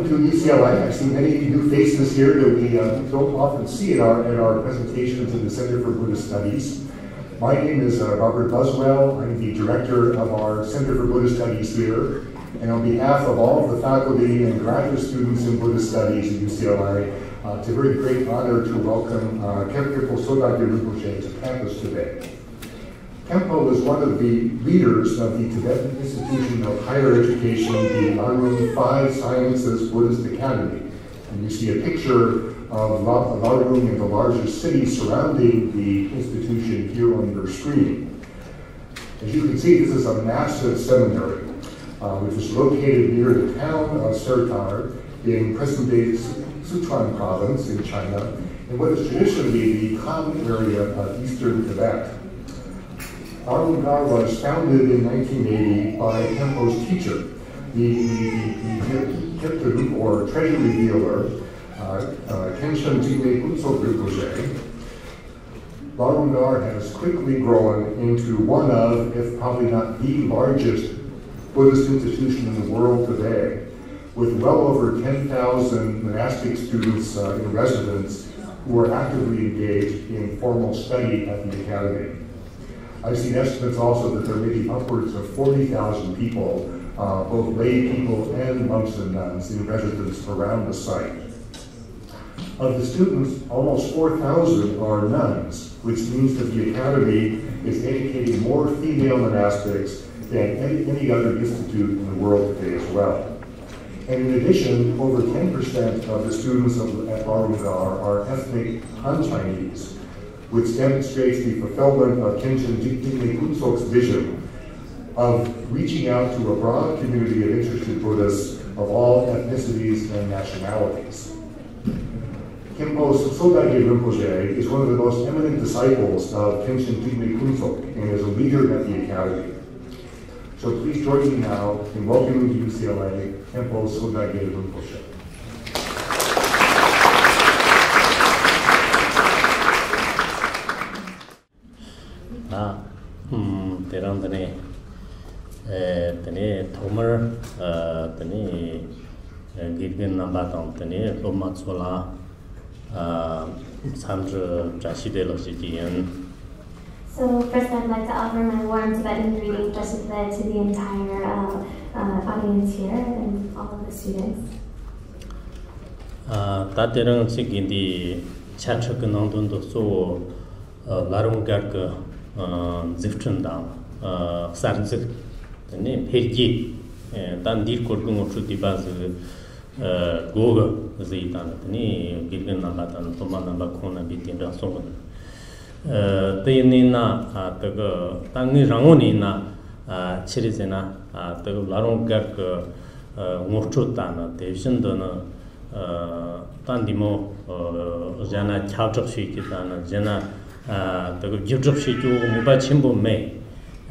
Welcome to UCLA. I see many new faces here that we don't often see at our presentations in the Center for Buddhist Studies. My name is Robert Buswell. I'm the director of our Center for Buddhist Studies here. And on behalf of all of the faculty and graduate students in Buddhist Studies at UCLA, it's a very great honor to welcome Khenpo Sodargye to campus today. Khenpo is one of the leaders of the Tibetan Institution of Higher Education, the Larung 5 Sciences Buddhist Academy. And you see a picture of Larung and the larger city surrounding the institution here on your screen. As you can see, this is a massive seminary, which is located near the town of Sertar in present-day Sichuan province in China, in what is traditionally the Han area of eastern Tibet. Larung was founded in 1980 by Khenpo's teacher, the Kipturu, or treasury dealer, Khenpo Rinpoche. Larung has quickly grown into one of, if probably not the largest, Buddhist institution in the world today, with well over 10,000 monastic students in residence who are actively engaged in formal study at the academy. I've seen estimates also that there may be upwards of 40,000 people, both lay people and monks and nuns, in residence around the site. Of the students, almost 4,000 are nuns, which means that the academy is educating more female monastics than any other institute in the world today as well. And in addition, over 10% of the students at Larung are ethnic Han-Chinese, which demonstrates the fulfillment of Khenpo Rinpoche's vision of reaching out to a broad community of interested Buddhists of all ethnicities and nationalities. Khenpo Sodargye Rinpoche is one of the most eminent disciples of Khenpo Rinpoche and is a leader at the academy. So please join me now in welcoming to UCLA Khenpo Sodargye Rinpoche. Terandane, Tene Tomer, Tene Gilgin Nabatam, Tene Lomatsola, Sandra Jashidelo Sijian. So first I'd like to offer my warm Tibetan greetings to the entire audience here and all of the students. Taterang Sigindi Chachakanandun so Larung Garka Zifchendang, Sarzik, the name Heji, Dandir Korgung to the Baz Goga, Zitan, the name Gilgan Nabatan, Tomana Bakona Bitin Rason. The Nina, the Tangi Rangonina, Chirizena, the Larung Garka, Mochutana, the Jendana, Tandimo, Jana Chauchikitana, Jana. The Judge Mubachimbo May,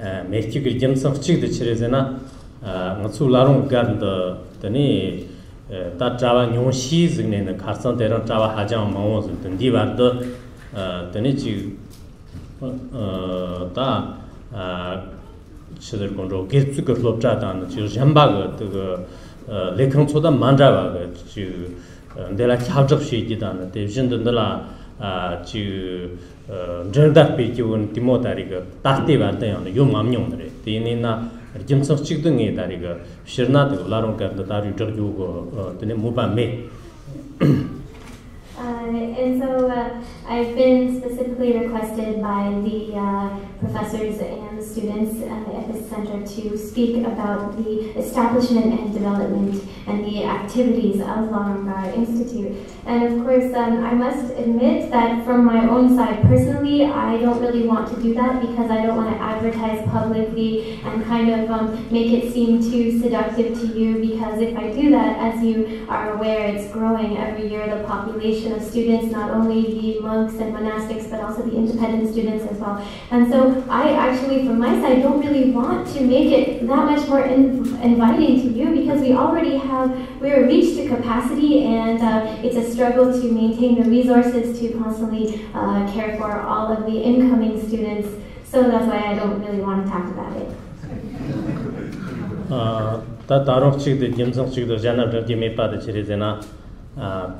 Mechik Jimson Chick the Chirizena, Matsu Larung Garden the knee, that Java New Shees in the Carson, there are Java Hajam Mons and Diva the Nichi da Chidder Control, get to go Lopjatan, to Jambaga, to the Lekon Soda Mandrava, to Della Chauchik, the Jindala to Jerdak Piku Timotariga, Tati Vante, Yum Amyonre, the Nina, Jimson Chikdungi Dariga, Shirnat, Larunka, the Dari Jorgu, the Muba Me. And so I've been specifically requested by the professors and the students at this center to speak about the establishment and development and the activities of Larung Institute. And of course, I must admit that from my own side personally, I don't really want to do that because I don't want to advertise publicly and kind of make it seem too seductive to you, because if I do that, as you are aware, it's growing every year, the population of students, not only the monks and monastics, but also the independent students as well. And so I actually, from my side, don't really want to make it that much more inviting to you, because we're reached a capacity, and it's a struggle to maintain the resources to constantly care for all of the incoming students. So that's why I don't really want to talk about it. 다 다른 측도 김성 측도 자나들 메빠데 지리제나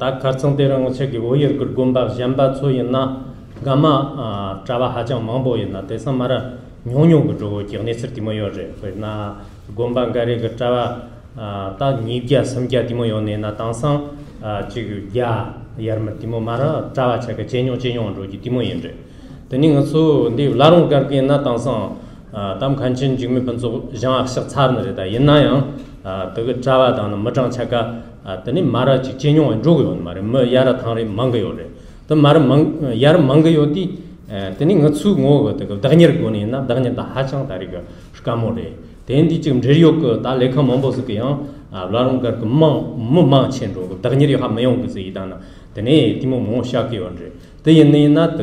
다 가성 때랑 책이 오히려 그 곰바 잠바 소이나 가마 자바 하장 망보이나 대선 말아 뇽뇽 그러고 기억냈을 때모여제 그나 곰방가리 그 자바 다 니기야 섬기야 때모여네나 당상 지금 야 야르마 때모 말아 자바 책에 제뇽 로지 때모인제 되닝서 근데 라롱 가르게나 당상 담 간친 지금 번소 장학식 차르는데다 옛나요 그 자바다는 머장 책가 되니 말아 제뇽 로고 말아 뭐 야라 당리 망가요래 또 말아 야라 망가요디 되니 ngsu ngo go dagnyer go ni na dagnyer da hachang tariga shkamore dendi 지금 레리오 다 레카 몽보스 그요 라롱 거 멍멍 chen ro dagnyer ha mayong go zi da na 되니 디모 모 샤게 원제 되니 나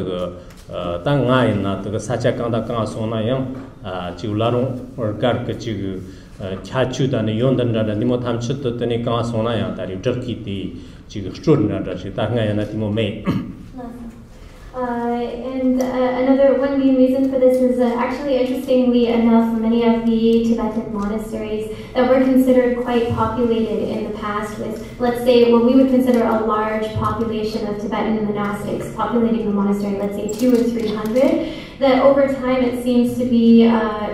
当爱那这个撒家刚刚说那样就拉拢而干个这个恰去的呢用的那你们他们吃的那刚说那样，但是这起的这个说那这是当爱那你们没。And another one main reason for this is actually, interestingly enough, many of the Tibetan monasteries that were considered quite populated in the past with, let's say, what we would consider a large population of Tibetan monastics populating the monastery, let's say 200 or 300, that over time it seems to be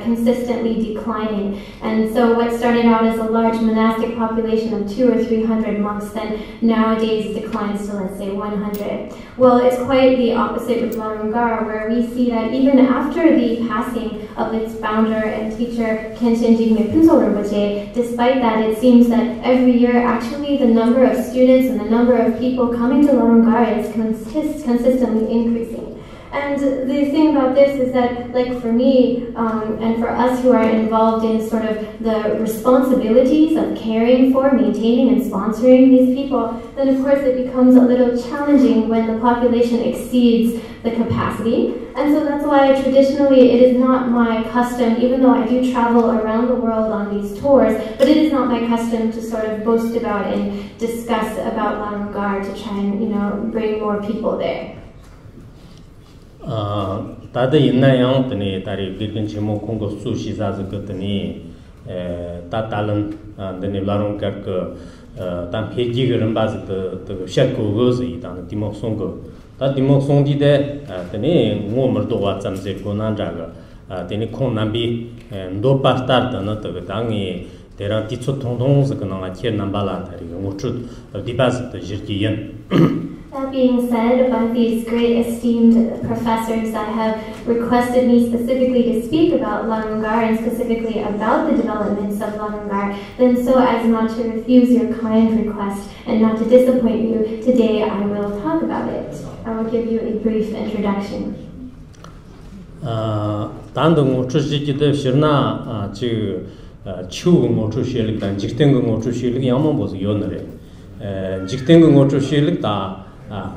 consistently declining. And so what started out as a large monastic population of 200 or 300 monks then nowadays declines to, let's say, 100. Well, it's quite the opposite with Larung, where we see that even after the passing of its founder and teacher Khenpo Rinpoche, despite that, it seems that every year actually the number of students and the number of people coming to Larung is consistently increasing. And the thing about this is that, like for me, and for us who are involved in sort of the responsibilities of caring for, maintaining, and sponsoring these people, then of course it becomes a little challenging when the population exceeds the capacity. And so that's why traditionally it is not my custom, even though I do travel around the world on these tours, but it is not my custom to sort of boast about and discuss about Larung to try and, bring more people there. 다들 있나요? 드니 다리 비근 지모 공고 수시 자즈 것더니 다 다른 드니 라롱 그 단 페이지거는 바즈 그 샤코고즈 이단 디목송고 다 디목송디데 드니 모머도 와잠제 고난자가 드니 콩남비 ndo pastar다는 그 당이 대랑 디초 통통스 그나가 쳬남발라 다리 모추 디바즈 지르기연 That being said, by these great esteemed professors that have requested me specifically to speak about Larung and specifically about the developments of Larung, then so as not to refuse your kind request and not to disappoint you, today I will talk about it. I will give you a brief introduction. 단도 모추시기도 싫나 추우 모추시를 단 직등거 모추시를 양만 보서 요너래 직등거 모추시를 다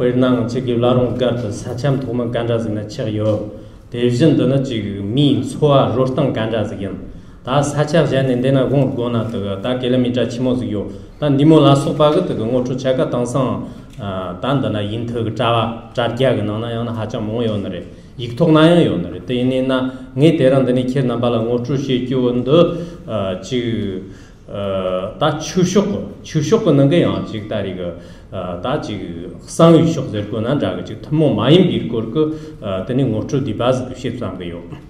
회랑 책이 라롱 가르 사참 도만 간자즈나 쳐요 대전도는 지금 미 소아 로스탄 간자즈긴 다 사차전인데나 공고나 다 킬로미터 치모즈요 단 니모라 소바가 그 모추 차가 당상 단다나 인터 자와 자디아가 나나야나 하자 모요너래 익톡나요너래 대인이나 네 대란더니 켜나발라 모추시 교원도 다 추쇼는 게요 지금 다리가 다 지금 상위쇼 될거나 자가 지금 더 많이 빌고 그 되니 모추 디바즈 쉽상게요.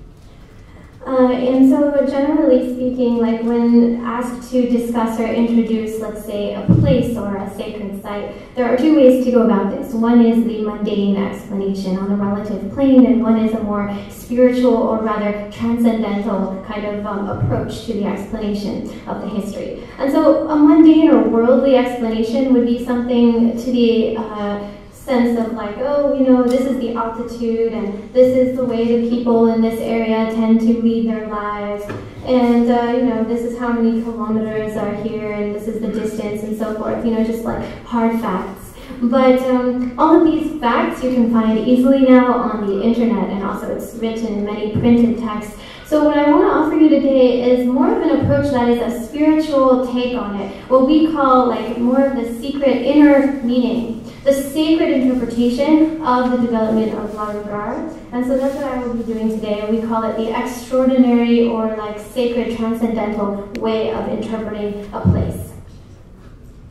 And so generally speaking, like when asked to discuss or introduce, let's say, a place or a sacred site, there are two ways to go about this. One is the mundane explanation on a relative plane, and one is a more spiritual or rather transcendental kind of approach to the explanation of the history. And so a mundane or worldly explanation would be something to the sense of like, this is the altitude and this is the way the people in this area tend to lead their lives, and this is how many kilometers are here and this is the distance and so forth, just like hard facts. But all of these facts you can find easily now on the internet, and also it's written in many printed texts. So what I want to offer you today is more of an approach that is a spiritual take on it, what we call like more of the secret inner meaning. the sacred interpretation of the development of Larung. And so that's what I will be doing today. We call it the extraordinary or like sacred transcendental way of interpreting a place.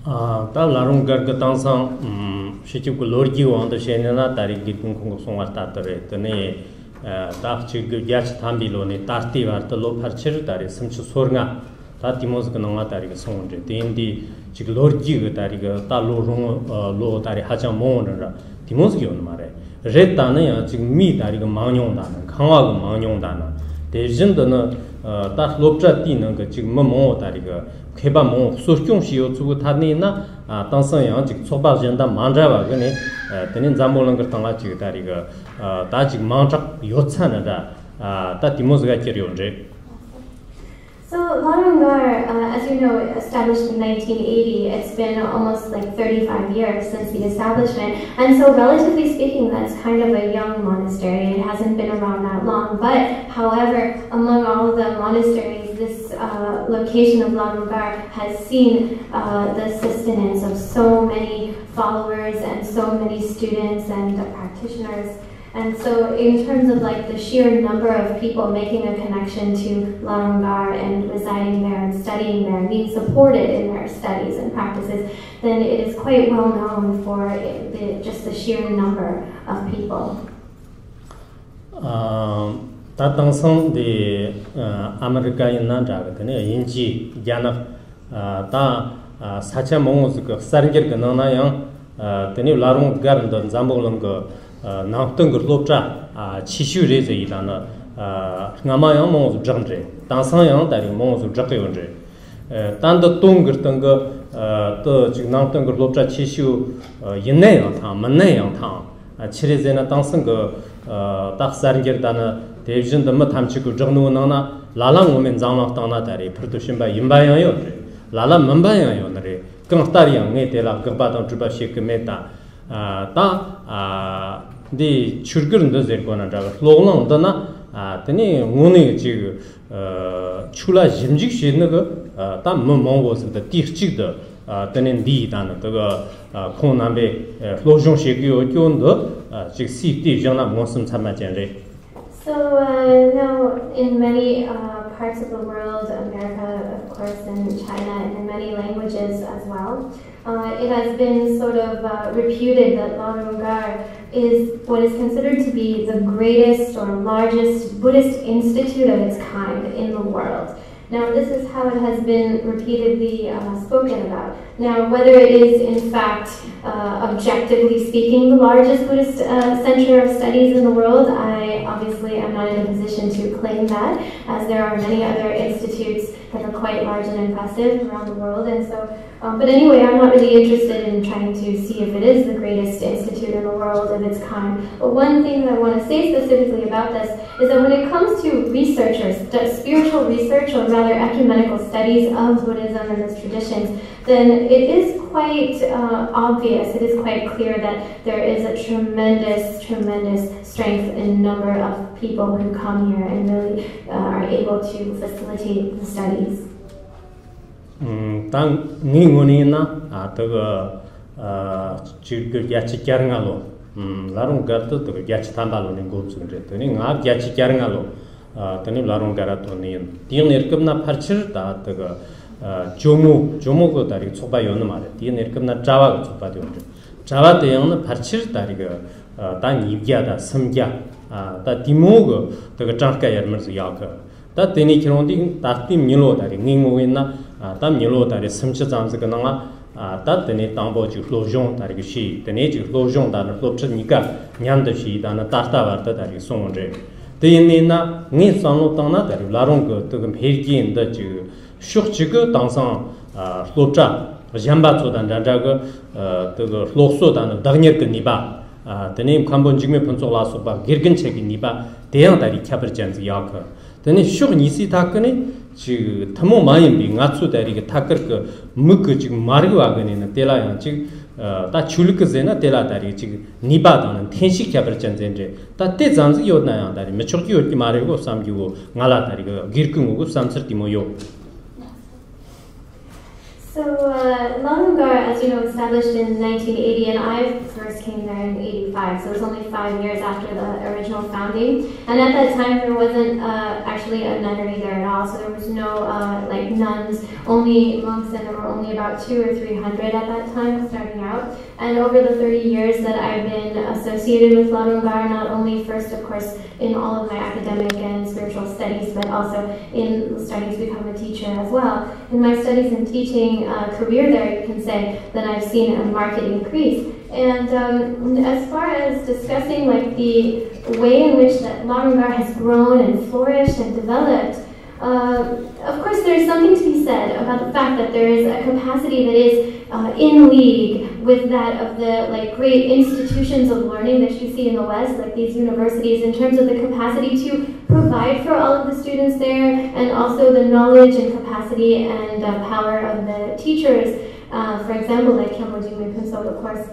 다 Larung 그 당상 시집고 로르기 왕도 셴나 다리 기둥 공공송화 따더래 더니 다 지금 야치 담비로니 따르티 와르도 로파르치르 다리 섬치 소르가 다 디모스 그 농아 다리가 송은데 데인디 지금 로르기 그 다리가 다 로롱 로 다리 하장 모는라 디모스 기온 말에 레타는 지금 미 다리가 망용다는 강화가 망용다는 대진도는 다 롭자 뛰는 그 지금 뭐 다리가 개바 뭐 소경시요 주고 타니나 당선양 즉 초바전다 만자와 그네 되는 잠몰는 거 당아 지금 다리가 다 지금 망작 요찬하다 다 디모스가 끼려온제. So Larung, as you know, established in 1980, it's been almost like 35 years since the establishment, and so relatively speaking, that's kind of a young monastery. It hasn't been around that long, but however, among all the monasteries, this location of Larung has seen the sustenance of so many followers and so many students and practitioners. And so in terms of like the sheer number of people making a connection to Larung and residing there and studying there and being supported in their studies and practices, then it is quite well known for just the sheer number of people. 다 당선 데 아메리카인나 자거든요. 인지 야나 다 사차 몽스 그 사르게 그나나요. 데니 라룽 가르던 잠볼은 그 나왔던 그 롭자 치슈레제 이다나 나마요 몽스 정제 당선양 다리 몽스 적게온제 단도 동거던 거또 지금 나왔던 그 롭자 치슈 인내요 타 만내요 타 치레제나 당선 딱 사르게다나 대진도 뭐 탐치고 정노나나 라랑 오면 장막다나 다리 프로토신바 임바야요 라라 만바야요 너리 깡따리양 네텔라 그바던 주바시 그메다 디 추르그른도 제거나 자가 로랑도나 드니 오늘 지금 출라 짐직 시는 거다 몽고스도 디치도 드는 디다는 그거 콘남베 로종 시기요 교원도 지금 시티 정나 모습 참마전래. So now in many parts of the world, America, of course, and China, and in many languages as well, it has been sort of reputed that Larung is what is considered to be the greatest or largest Buddhist institute of its kind in the world. Now, this is how it has been repeatedly spoken about. Now, whether it is in fact, objectively speaking, the largest Buddhist center of studies in the world, I obviously am not in a position to claim that, as there are many other institutes that are quite large and impressive around the world. And so, but anyway, I'm not really interested in trying to see if it is the greatest institute in the world of its kind. But one thing that I want to say specifically about this is that when it comes to researchers, spiritual research, or rather ecumenical studies of Buddhism and its traditions, then it is quite obvious, it is quite clear that there is a tremendous strength in number of people who come here and really are able to facilitate the studies. 당 닝원이나 저거 지금 야치 꺄랑알로 라롱 가르도 그 야치 담발로는 고츠그랬더니 나 야치 꺄랑알로 더니 라롱 가라토니 디네르급나 파르치르다 저거 조모고 다리 초바 요는 말에 디네르급나 자와가 초바도 온데 자와 대형은 파르치르다리가 단 입기하다 섬기야 다 디모고 저거 장가 열면서 야가 다 데니 키론디 다티 밀로다리 닝고이나 땀 밀로다리 섬치 잠스 그나가 다 데니 담보지 로종 다리 시 데니 지 로종 다는 롭츠니까 냠듯이 다나 따따와다 다리 송제 데니나 니 상로 땅나 다리 라롱 그 뜨금 베기인데 지 슈크지그 당상 롭자 잠바초단 잔자가 그 록소다는 당녀 그니바 데니 캄본 지금 본소라서 바 기르근 책이 니바 대양 다리 캬버전스 야크 데니 슈크 니시 타크니 지 타모 마임비 나츠 다리가 타커 그 무크 지금 마르와가니는 텔라야 지 다 출크제나 텔라 다리 지 니바다는 텐식 캬버전젠제 다 대잔스 요나야 다리 메초키 요티 마르고 삼기고 나라 다리가 기르근고 삼서티 모요. So Larung, as you know, established in 1980, and I first came there in 85, so it was only 5 years after the original founding. And at that time, there wasn't actually a nunnery there at all, so there was no like nuns, only monks, and there were only about 200 or 300 at that time starting out. And over the 30 years that I've been associated with Larung, not only first, of course, in all of my academic and spiritual studies, but also in starting to become a teacher as well. In my studies and teaching career there, you can say that I've seen a marked increase. And as far as discussing like the way in which that Larung has grown and flourished and developed, of course there's something to be said about the fact that there is a capacity that is in league with that of the like great institutions of learning that you see in the West, like these universities, in terms of the capacity to provide for all of the students there, and also the knowledge and capacity and power of the teachers. For example, like Khenpo, of course.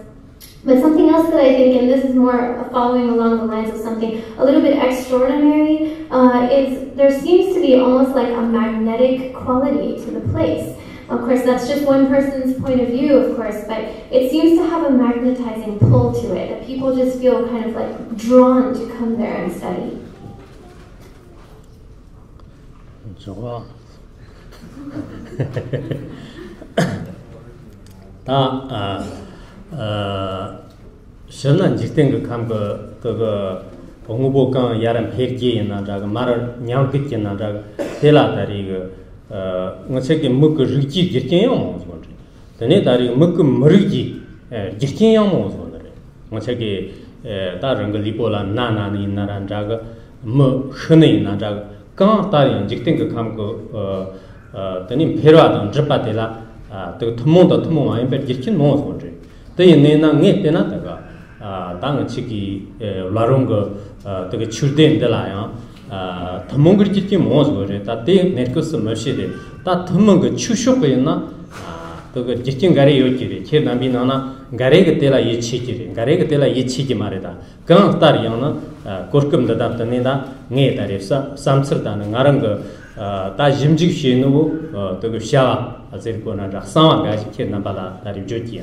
But something else that I think, and this is more following along the lines of something a little bit extraordinary, is there seems to be almost like a magnetic quality to the place. Of course, that's just one person's point of view, of course, but it seems to have a magnetizing pull to it, that people just feel kind of like drawn to come there and study. Shirnan jikten kam ga ongubo kan yaran perje na jaga mar nyang kit na jaga tela tari ga ngase ke muk riji jirken yong mo zon tene tari muk mriji jirken yong mo zon re ngase ke ta rang li pola na ni na ran jaga mo shne na jaga kan ta yang jikten kam go tene perwa dan jpa tela to thmong da thmong ay per jirken mo zon re te ne na nge te na ta ga当期की लारुंग तो के छुड़दें दलाया थमंग की मौज हो रहे ताते नेटकोस मर्शी दे ता थमंग छुशो पे ना तो के जिचिंग गारे यो की खे ना भी ना गारे के तेला ये छी की गारे के तेला ये छी की मारे ता कं तार या ना कोरकम ददा तने दा nge तारे samsara दा ngarang ता जिमजिक शेनो तो के शा अजर को ना सावा गाजी खे ना बाला तारी जोकी.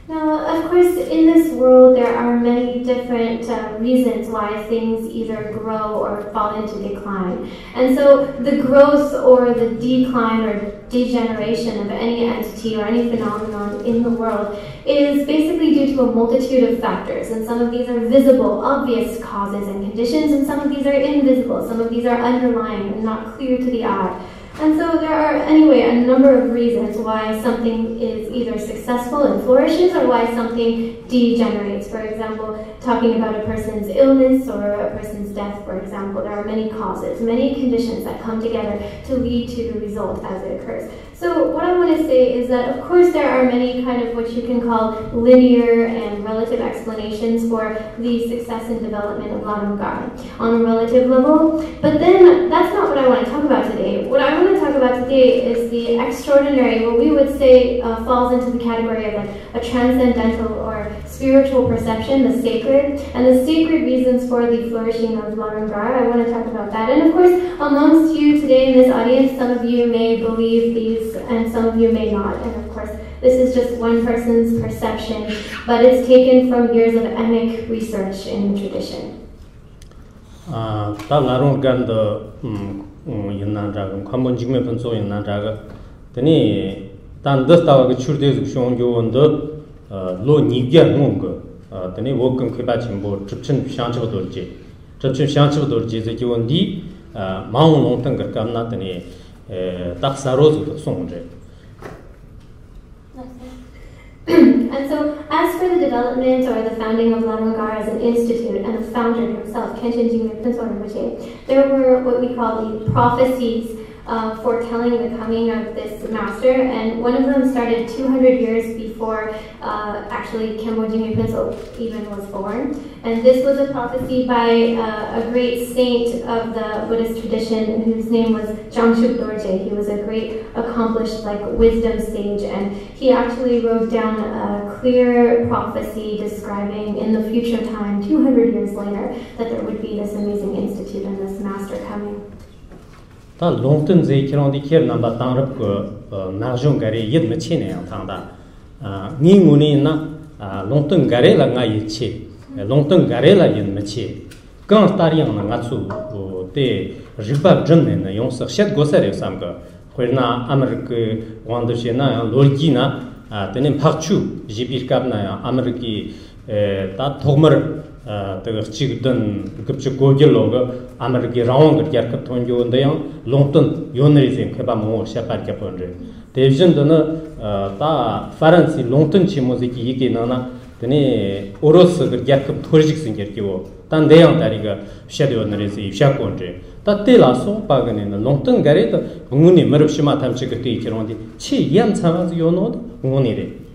Now, of course, in this world, there are many different reasons why things either grow or fall into decline. And so the growth or the decline or degeneration of any entity or any phenomenon in the world is basically due to a multitude of factors. And some of these are visible, obvious causes and conditions, and some of these are invisible. Some of these are underlying and not clear to the eye. And so there are, anyway, a number of reasons why something is either successful and flourishes or why something degenerates. For example, talking about a person's illness or a person's death, for example, there are many causes, many conditions that come together to lead to the result as it occurs. So what I want to say is that, of course, there are many kind of what you can call linear and relative explanations for the success and development of Larung on a relative level. But then that's not what I want to talk about today. What I want to talk about today is the extraordinary, what we would say falls into the category of like a transcendental or spiritual perception, the sacred, and the sacred reasons for the flourishing of Larung. I want to talk about that. And of course, amongst you today in this audience, some of you may believe these and some of you may not. And of course, this is just one person's perception, but it's taken from years of emic research in tradition. Larung Yanna Dragon, Common Jimmy Penso in Nandraga, Tani Tan Dustawa Churdes Shon Yo and the Lo Nigia Mung, Tani Wokum Kibachimbo, Tripchin Shancho Dorje, Tripchin Shancho Dorje, the Yuandi, Mount Lontangar Kamnatani, Taxaroso Songe. And so, as for the development or the founding of Larung as an institute and the founder himself, Khenchen Jingme Pinsorinpoche, there were what we call the prophecies foretelling the coming of this master, and one of them started 200 years before actually Khenpo Jingme Pinso even was born. And this was a prophecy by a great saint of the Buddhist tradition whose name was Jamshuk Dorje. He was a great accomplished wisdom sage, and he actually wrote down a clear prophecy describing in the future time, 200 years later, that there would be this amazing institute and this master coming. 다 롱튼 제키랑디 키르 남바 땅럽 그 나중 가리 옙 메치네 양탕다 니무니나 롱튼 가레라 nga yichi 롱튼 가레라 yin mechi 강 따리양 나츠우 때 리바 전네 용서 셋 고사레 삼가 회나 아메리카 원더시나 로기나 때는 박추 지비캅나 아메리키 다 도머 그 지금 급식 고길로가 아메리카 라운드 야급 통교인데요 롱튼 요너리즘 개발모 샤파르게 본데 대전도는 다 프랑스 롱튼 치모지기 이게 나나 되네 오로스 그 야급 토리직 생겨기고 단 대양 다리가 샤도너리즈 입샤콘데 다 때라서 바가네는 롱튼 가레도 응운이 머럽시마 탐치게 돼 있지런데 치양 상황 요노도 응운이래.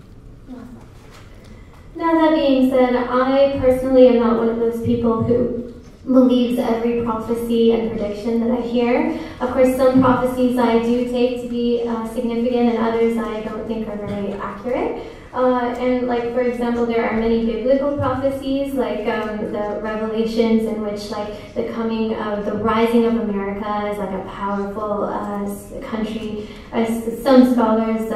Now that being said, I personally am not one of those people who believes every prophecy and prediction that I hear. Of course, some prophecies I do take to be significant and others I don't think are very accurate. And like, for example, there are many biblical prophecies, like the Revelations, in which like the coming of the rising of America is like a powerful country. Some scholars,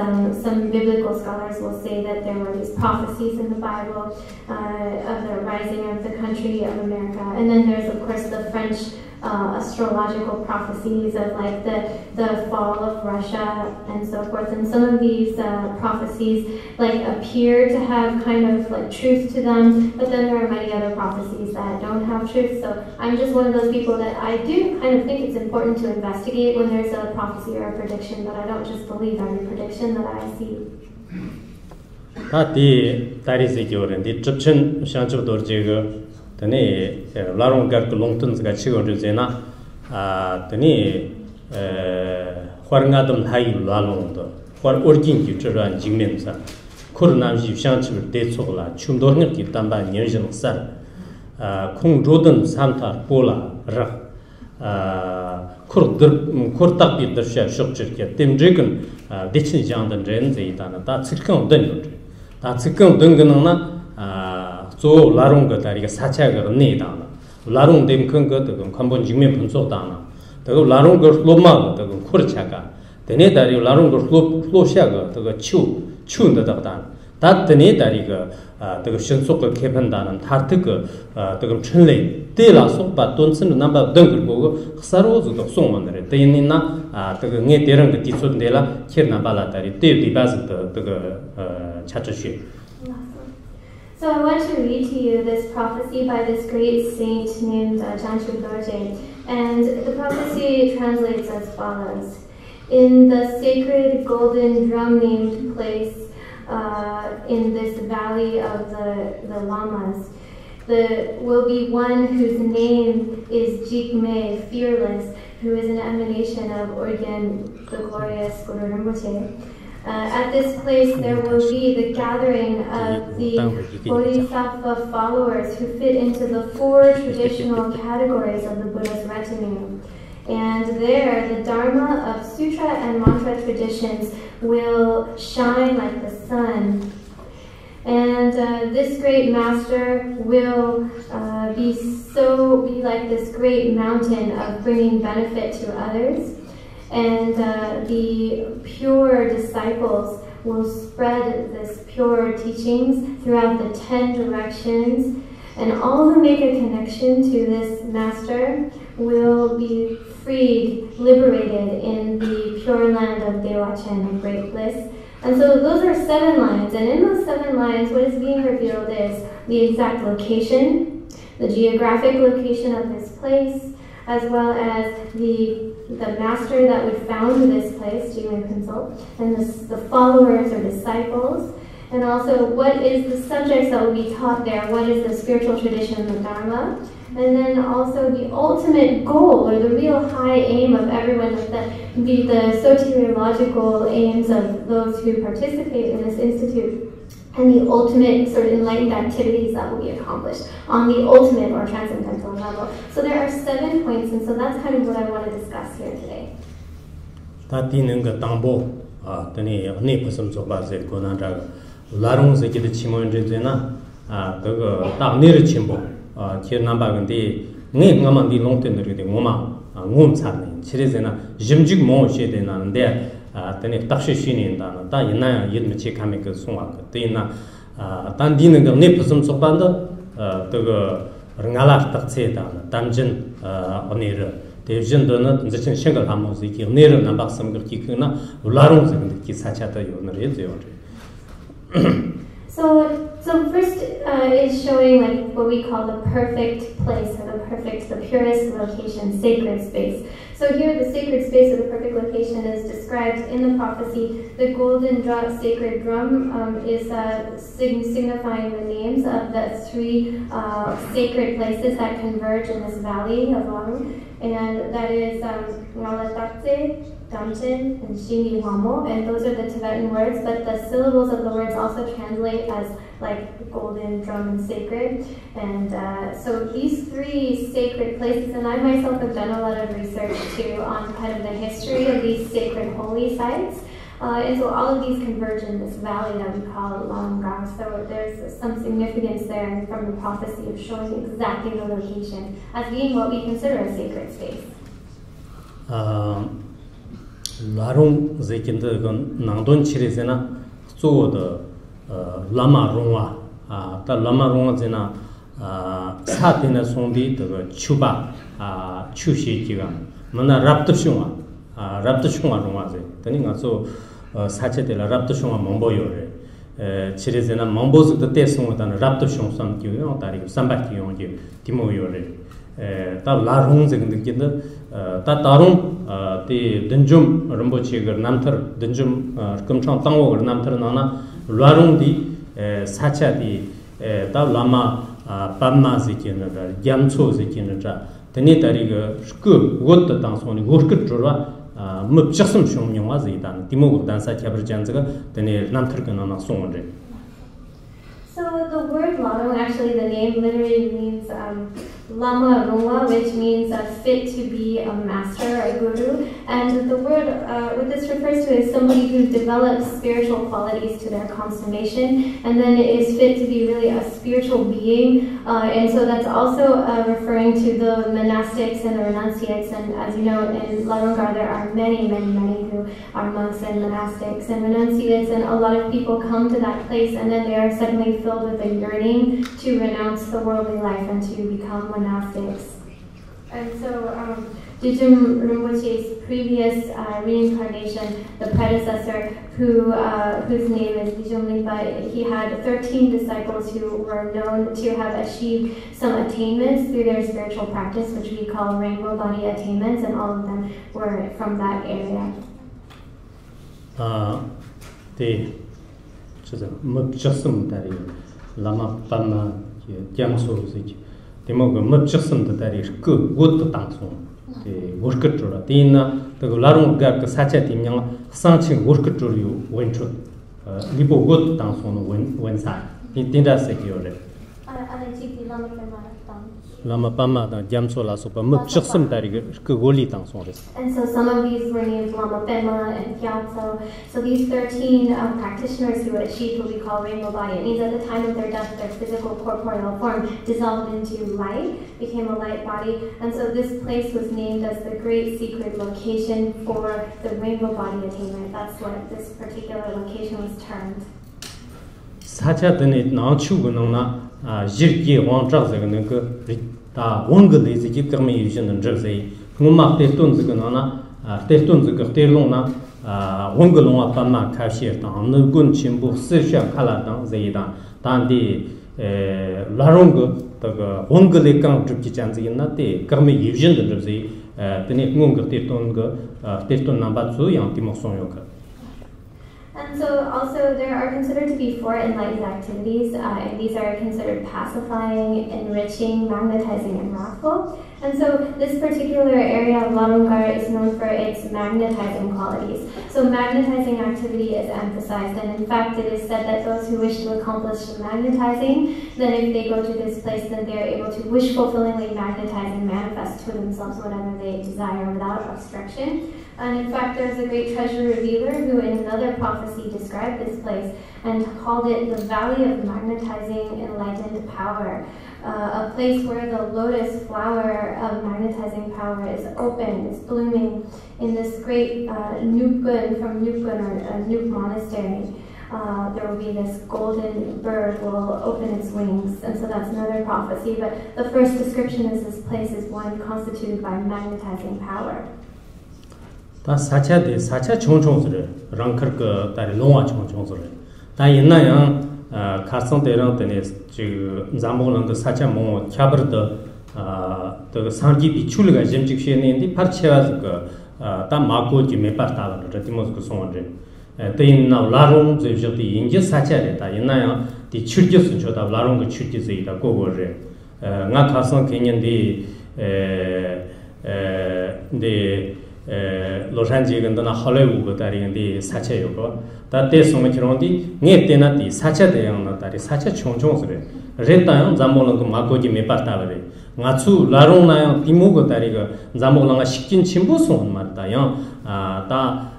some biblical scholars will say that there were these prophecies in the Bible of the rising of the country of America. And then there's, of course, the French astrological prophecies of like the fall of Russia and so forth. And some of these prophecies like appear to have kind of like truth to them, but then there are many other prophecies that don't have truth. So I'm just one of those people that I do kind of think it's important to investigate when there's a prophecy or a prediction, but I don't just believe every prediction that I see. 다디 다리세 교련디 접천 샹주 도르제가 드니 라롱 가르 롱튼스가 치고르제나 드니 화르가듬 하이 라롱도 화르 오르긴기 저런 직면사 코로나지 샹치를 대초라 춤도르기 담바 년전사 콩로든 삼타 볼라 라 코르답이 더샤 쇼츠게 템제근 대친 장던 렌제이다나 다 측근 다 측근 등근나 조 라롱 거다리가 사차가 내다나 라롱 뎀큰 거도 한번 직면 분석다나 더 라롱 거 로마 더 코르차가 데네 다리 라롱 거 로샤가 더 추운다다 다 데네 다리가 더 신속을 개판다는 다트가 더 천레 때라서 바톤스는 남바 등을 보고 사로즈도 송만을 데니나 더 네 데랑 그 뒤손데라 키르나 발라다리 때디 바즈 더 차츠시. So I want to read to you this prophecy by this great saint named Sodargye, and the prophecy translates as follows: in the sacred golden drum-named place in this valley of the lamas, there will be one whose name is Jigme, fearless, who is an emanation of Orgen, the glorious Guru Rinpoche. At this place there will be the gathering of the Bodhisattva followers who fit into the 4 traditional categories of the Buddha's retinue. And there the Dharma of Sutra and Mantra traditions will shine like the sun. And this great master will be like this great mountain of bringing benefit to others. And the pure disciples will spread this pure teachings throughout the 10 directions, and all who make a connection to this master will be freed, liberated in the pure land of Dewachen, of great bliss. And so those are 7 lines, and in those 7 lines what is being revealed is the exact location, the geographic location of this place, as well as the master that would found this place, Jigme Khenpo, and the followers or disciples, and also what is the subjects that will be taught there, what is the spiritual tradition of the Dharma, and then also the ultimate goal or the real high aim of everyone, the soteriological aims of those who participate in this institute, and the ultimate sort of enlightened activities that will be accomplished on the ultimate or transcendental level. So there are 7 points, and so that's kind of what I want to discuss here today. 다티는 그 당보 드니 언니 무슨 소바제 고난자 라롱 세기의 치모인제나 그거 딱 내려 침보 키르남바근데 네 가만디 롱텐들이 고마 ngom sarne chirezena jimjig mo shede nande tane takshi shinin dan da ina yidme che kame ke songa ke ina dan din ge ne pusum sopanda de ge ngala takse da damjin onere devjin dona zechin shengal hamo ziki onere na baksam ge ki na larung zeng ki sacha da yo ne yo. So first is showing like what we call the perfect place, or the purest location, sacred space. So here the sacred space, or the perfect location, is described in the prophecy. The golden sacred drum is signifying the names of the three sacred places that converge in this valley of Larung, and that is Ngalatatse, Damchen, and Shini Hwamo, and those are the Tibetan words, but the syllables of the words also translate as like golden, drum, and sacred. And so these three sacred places, and I myself have done a lot of research too on kind of the history of these sacred holy sites. And so all of these converge in this valley that we call Larung. So there's some significance there from the prophecy of showing exactly the location as being what we consider a sacred space. Larung zekinda nangdon chirezena zo de lama rongwa ta lama rongwa zena sa tena sondi de chuba chushi jiga mana rapto shungwa rongwa ze tani nga so sache de la rapto shungwa mombo yore chirezena mombo zu de tesong da rapto shung sam ki yo tari samba ki yo ji timo yore ta larung zekinda ta tarung the dunjum ramboche gar namthar dunjum kamchang tangwo gar namthar nana larung di sacha di ta lama pamma zikin da gyamcho zikin da tani tari ga sku got ta soni gorkut jorwa mupchaksam shomnyongwa zidan timo dan sa kyabar janzaga tani namthar ga nana songre. So the word Larung, actually the name literally means Lama Rungwa, which means fit to be a master or a guru. And the word, what this refers to is somebody who develops spiritual qualities to their consummation, and then is fit to be really a spiritual being. And so that's also referring to the monastics and the renunciates. And as you know, in Larungar there are many who are monks and monastics and renunciates, and a lot of people come to that place and then they are suddenly filled with a yearning to renounce the worldly life and to become monastics. And so Dijum Rinpoche's previous reincarnation, the predecessor, whose name is Dijum Lingpa, he had 13 disciples who were known to have achieved some attainments through their spiritual practice, which we call rainbow body attainments, and all of them were from that area. Lama Pama Jamso Ziki. The Moga Mutchasum that there is good to Tanson. The worker Tina, the Larung Garka Sachet young Sanching worker to you went to Libo good to Tanson when side. It did not secure it. Lama Pama, the Jamsola Super Mutchasum that is Goli Tanson. And so some of these were named Lama Pema and Gyatso. So these 13 practitioners who achieved what we call rainbow body, it means at the time of their death, their physical corporeal form dissolved into light, became a light body. And so this place was named as the great secret location for the rainbow body attainment. That's what this particular location was termed. Sachatanit Nachugunona, Jirki, one Trazaganaka, Wonga is the Kikami Vision and Jersey, Muma Tetons Ganana, Tetons Gatelona, Wongalonga Pama Kashir, Nugun Chimbu, Sisha Kalatan, Zaidan, Tandi Larung, the Wongale Count Kichanzina, the Kami Vision and Jersey, the Nikunga Tetonga, Teton Nabatsu, and Timosonyoka. And so also there are considered to be 4 enlightened activities, and these are considered pacifying, enriching, magnetizing, and wrathful. And so this particular area of Larungar is known for its magnetizing qualities. So magnetizing activity is emphasized, and in fact it is said that those who wish to accomplish magnetizing, then if they go to this place, then they are able to wish-fulfillingly magnetize and manifest to themselves whatever they desire without obstruction. And in fact, there's a great treasure revealer who in another prophecy described this place and called it the Valley of Magnetizing Enlightened Power. a place where the lotus flower of magnetizing power is open, is blooming in this great Nupgun from Nupgun or Nup monastery. There will be this golden bird will open its wings, and so that's another prophecy. But the first description is this place is one constituted by magnetizing power. 다 사차데 사차 총총스레 랑커그 다리 농아 총총스레 다 있나요 가성대랑 때에 그 잠봉는 그 사차 뭐 캬버더 그 상기 비출가 점직시에는데 파르체와스 그다 마고지 메파타가 저티모스 그 송원제 대인나 라롱 제저디 인제 사차데 다 있나요 디 출교스 저다 라롱 그 출교스이다 고고레 nga 가성 개념디 네 로산지근도나 할레우드 다리인데 사체요고 다때 소메키론디 녜테나티 사체대양나 다리 사체 총총스레 레타양 잠몰은 그 마고지 메파타베 나추 라롱나양 디모고 다리가 잠몰랑가 식진 침부송 말다양 다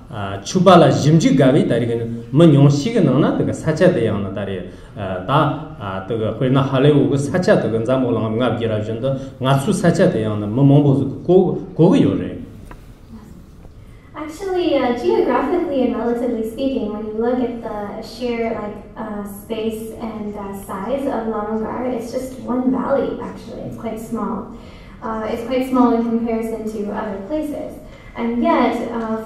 추발라 짐지가비 다리는 먼용식은 나나 그 사체대양나 다리 다 그 회나 할레우드 사체도 잠몰랑가 나비라준도 나추 사체대양나 뭐몽보스 고고요레 Actually, geographically and relatively speaking, when you look at the sheer space and size of Larung, it's just one valley. Actually, it's quite small. It's quite small in comparison to other places. And yet,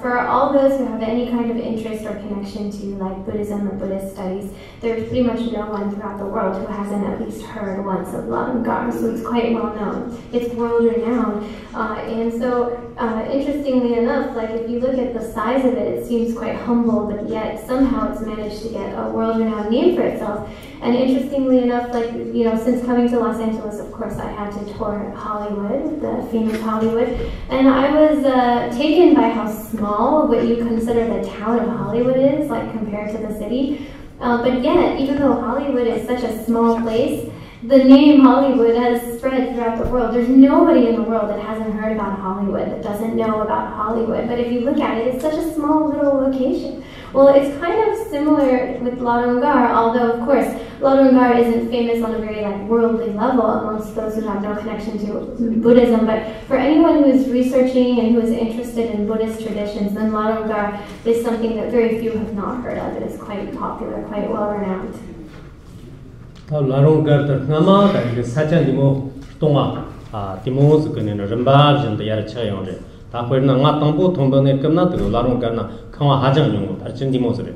for all those who have any kind of interest or connection to Buddhism or Buddhist studies, there's pretty much no one throughout the world who hasn't at least heard once of Larung, so it's quite well known. It's world renowned. And so, interestingly enough, if you look at the size of it, it seems quite humble, but yet somehow it's managed to get a world renowned name for itself. And interestingly enough, since coming to Los Angeles, of course, I had to tour Hollywood, the famous Hollywood, and I was taken by how small what you consider the town of Hollywood is, compared to the city. But yet, even though Hollywood is such a small place, the name Hollywood has spread throughout the world. There's nobody in the world that hasn't heard about Hollywood, that doesn't know about Hollywood. But if you look at it, it's such a small little location. Well, it's kind of similar with Larung, although, of course, Larung isn't famous on a very worldly level amongst those who have no connection to Buddhism. But for anyone who is researching and who is interested in Buddhist traditions, then Larung is something that very few have not heard of. It is quite popular, quite well-renowned. Larung nama dari saja dimo tonga dimo sekene remba jende yar chayonde ta pherna nga tangbo thombane kamna to Larung na khawa hajang nyong parchin dimo sre.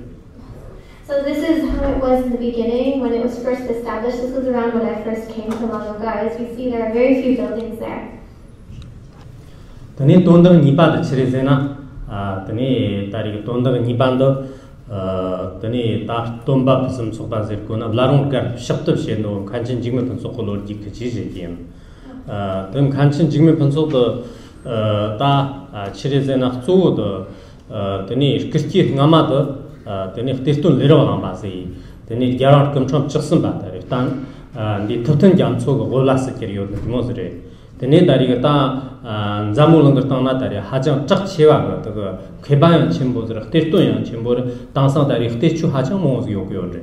So this is how it was in the beginning when it was first established. This was around when I first came to Larung. As you see, there are very few buildings there. Tani tondang nipad chirezena tani tari tondang nipando tani ta tomba pisum sokba zerkona Larung shaptab sheno kanchin jigme pansok lor dik chije gen tam kanchin jigme pansok ta chirezena zu de tani kirki ngama de tani htestun lero lang ba sei tani gyar kamchom chiksin ba tari tan di topten jamso go golas keriyo de mozre tani dariga ta zamulung gertana dari hajang chak chewa ga de khebayan chimbo zra htestun yang chimbo dangsang dari htechu hajang mo yo re.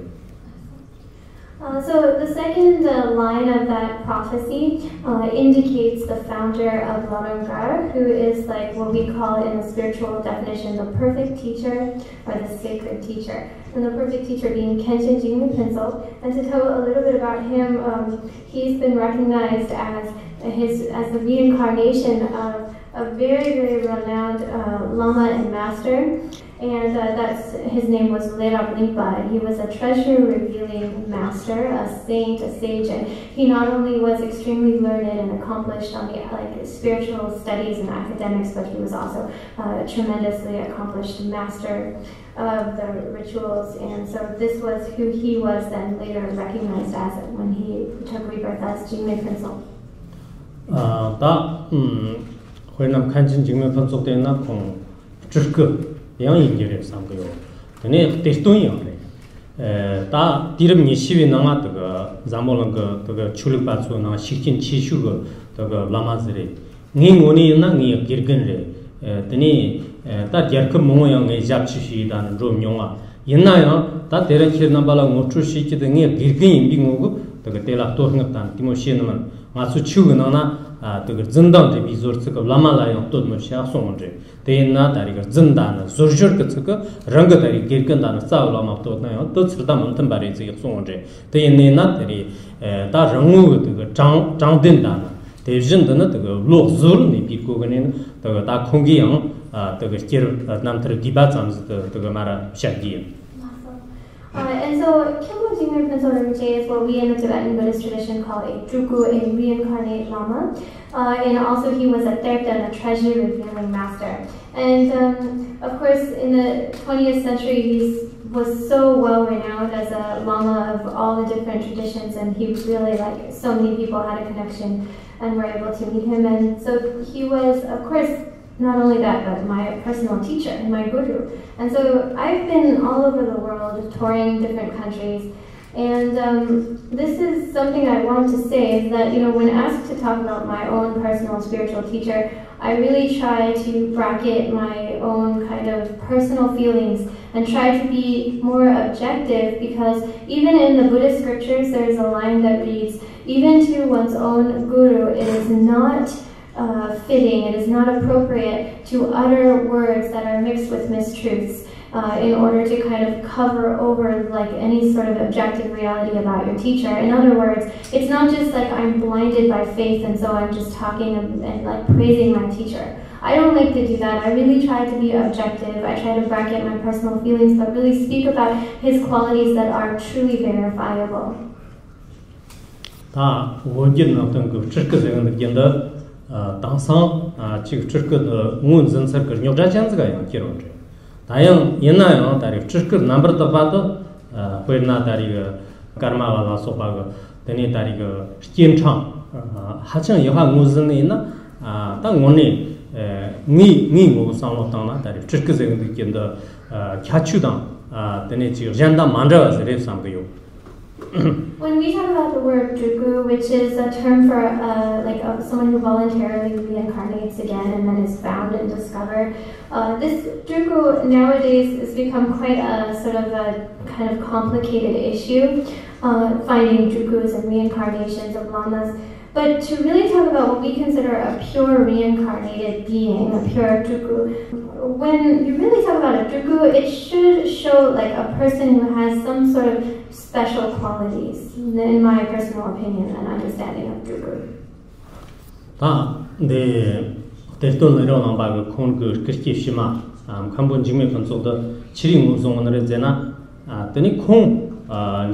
So the second line of that prophecy indicates the founder of Larung, who is what we call in the spiritual definition the perfect teacher or the sacred teacher. And the perfect teacher being Khenpo Jigme Phuntsok. And to tell a little bit about him, he's been recognized as the reincarnation of a very, very renowned Lama and master. And his name was Larung, and he was a treasure-revealing master, a saint, a sage, and he not only was extremely learned and accomplished on the spiritual studies and academics, but he was also a tremendously accomplished master of the rituals. And so this was who he was then later recognized as when he took rebirth as Jigme Phuntsok. Huinam Kanchin Jigme Phuntsok de na kong churku yang injere samgoyo tene testun yang le ta dirim ni siwi nanga de zamolang de chuluk ba chu na shikin chi shu de lama zre ngi ngoni na ngi girgen re tene ta gyarkam mo yang ngi jap chi shi dan ro myonga yinna ya ta deren khir na bala ngo chu shi ki de ngi girgen yim bi ngo the Tela Tornatan, Timoshinman, Matsu Chuganana, the Zindan, the Bizurka, Lamala, Tudmusha Sonje, they not Zindan, Zurjurka, Rangatari, Kirkan, Salam of Totna, Tutsam, Tambari, Sonje, they not that Rangu, the Chang Dindana, they Jindana, the Lo Zurni, Pikoganin, the Takungian, the Kir Namter Gibatsams, the Gamara Shagi. And so, Khenpo Jigme Sodargye is what we in the Tibetan Buddhist tradition call a druku, a reincarnate Lama. And also, he was a Terpten, a treasure revealing master. And of course, in the 20th century, he was so well renowned as a Lama of all the different traditions, and he was really like so many people had a connection and were able to meet him. And so, he was, of course, not only that, but my personal teacher and my guru. And so I've been all over the world touring different countries. And this is something I want to say is that, when asked to talk about my own personal spiritual teacher, I really try to bracket my own kind of personal feelings and try to be more objective, because even in the Buddhist scriptures, there's a line that reads, even to one's own guru, it is not fitting, it is not appropriate to utter words that are mixed with mistruths in order to kind of cover over like any sort of objective reality about your teacher. In other words, it's not just like I'm blinded by faith and so I'm just talking and like praising my teacher. I don't like to do that. I really try to be objective. I try to bracket my personal feelings, but really speak about his qualities that are truly verifiable. 당상 지금 문전 설거 녀자찬스가 기록돼. 다양 옛날에 다리 츠크 넘버도 봐도 회나 다리가 카르마와 소바가 되니 다리가 스팀창 하청 여하 무슨이나 당원이 니 모상로 당나 다리 츠크제가 느낀다 캬추당 되니 지금 잔다 만져서 랩삼고요. When we talk about the word druku, which is a term for someone who voluntarily reincarnates again and then is found and discovered, this druku nowadays has become quite a sort of a kind of complicated issue, finding drukus and reincarnations of lamas. But to really talk about what we consider a pure reincarnated being, a pure druku, when you really talk about a druku, it should show like a person who has some sort of special qualities, in my personal opinion and understanding of druku. 대돈 내려오는 바가 콘그 그시시마 칸본 지금 건속도 치링 무송원을 제나 되니 콩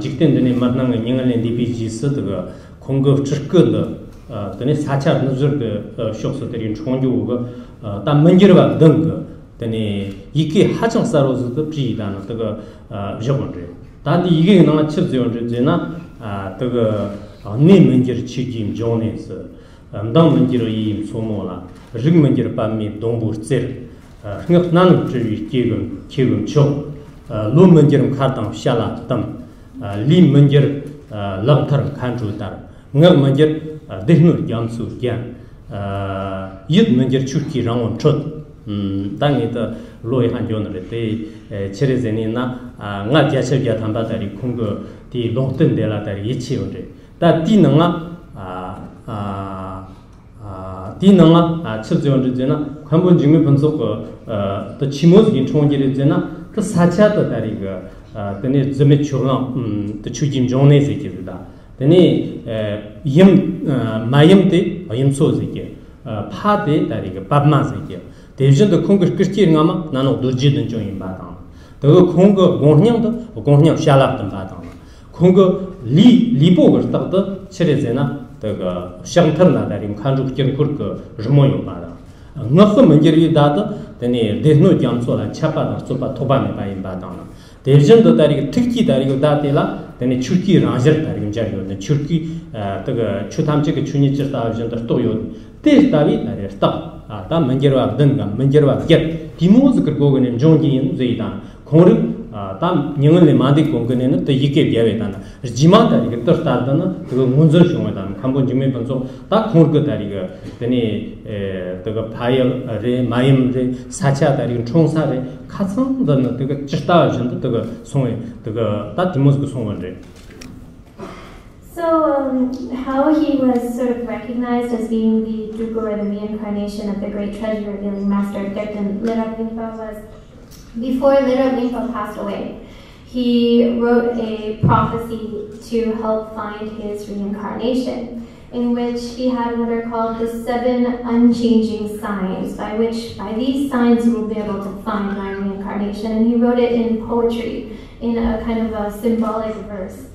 직된되니 만나는 영을린 DPG스 그 공급 측근도 되니 사차 누저그 쇼스들이 총주가 다 መን지르가 등그 되니 이게 하정사로도 비다는 그거 저번에 다디 이게 나가 칩지원제나 그거 네 문제를 치김 존에서 당 문제로 이 소모라 rig 문제를 밤이 동부스 흥 나는 주의 기금 총 로 문제를 카당 샤라 담리 문제를 랑터 칸주다 응 문제 대누 ям수 겐 이 문제 추키 랑원 첫 당에다 로이 한존을 때 체레제니나 nga jacha 담바다리 콩거 디 롱든데라다리 이치오데 다 디능아 디능아 첩지원제나 관본 증명 분석 또 치모즈긴 총지르제나 그 사차다 다리가 근데 점에 초랑 또 추짐 존에서 기르다 근데 임 마임데 임소즈게 파데 다리가 밥마즈게 대전도 콩거 그렇게는가마 나는 도지든 좀 바다 더 콩거 공형도 공형 샤랍던 바다 콩거 리보거 딱도 체레제나 더 샹터나 다림 칸주 견쿠르거 르모요 바다 너서 문제리 다도 되니 대노 잠소라 차파다 소파 토바메 바인 바다 대전도 다리 특히 다리고 다텔라 되니 추키 라저 다리 자리요 추키 더 추탐지게 추니지다 전도 또요 대다비 다리 스탑 다 문제와 등가 문제와 겟 디모즈 그거는 종기인 제이다 공르 다 영을 마디 공근에는 또 이게 비하회다나 지만다 이게 떠다다나 그거 문전 중에다 한번 주면 번서 다 공르 다리가 되니 그거 파이어레 마임레 사차 다리 총사레 카선다나 그거 찌다 전도 그거 송에 그거 다 디모즈 그 송원데. So how he was sort of recognized as being the Drupa, or the reincarnation of the great treasure revealing master Dekten Lerab Rinpa was, before Lerab Rinpa passed away, he wrote a prophecy to help find his reincarnation, in which he had what are called the 7 unchanging signs, by these signs you will be able to find my reincarnation. And he wrote it in poetry, in a kind of a symbolic verse.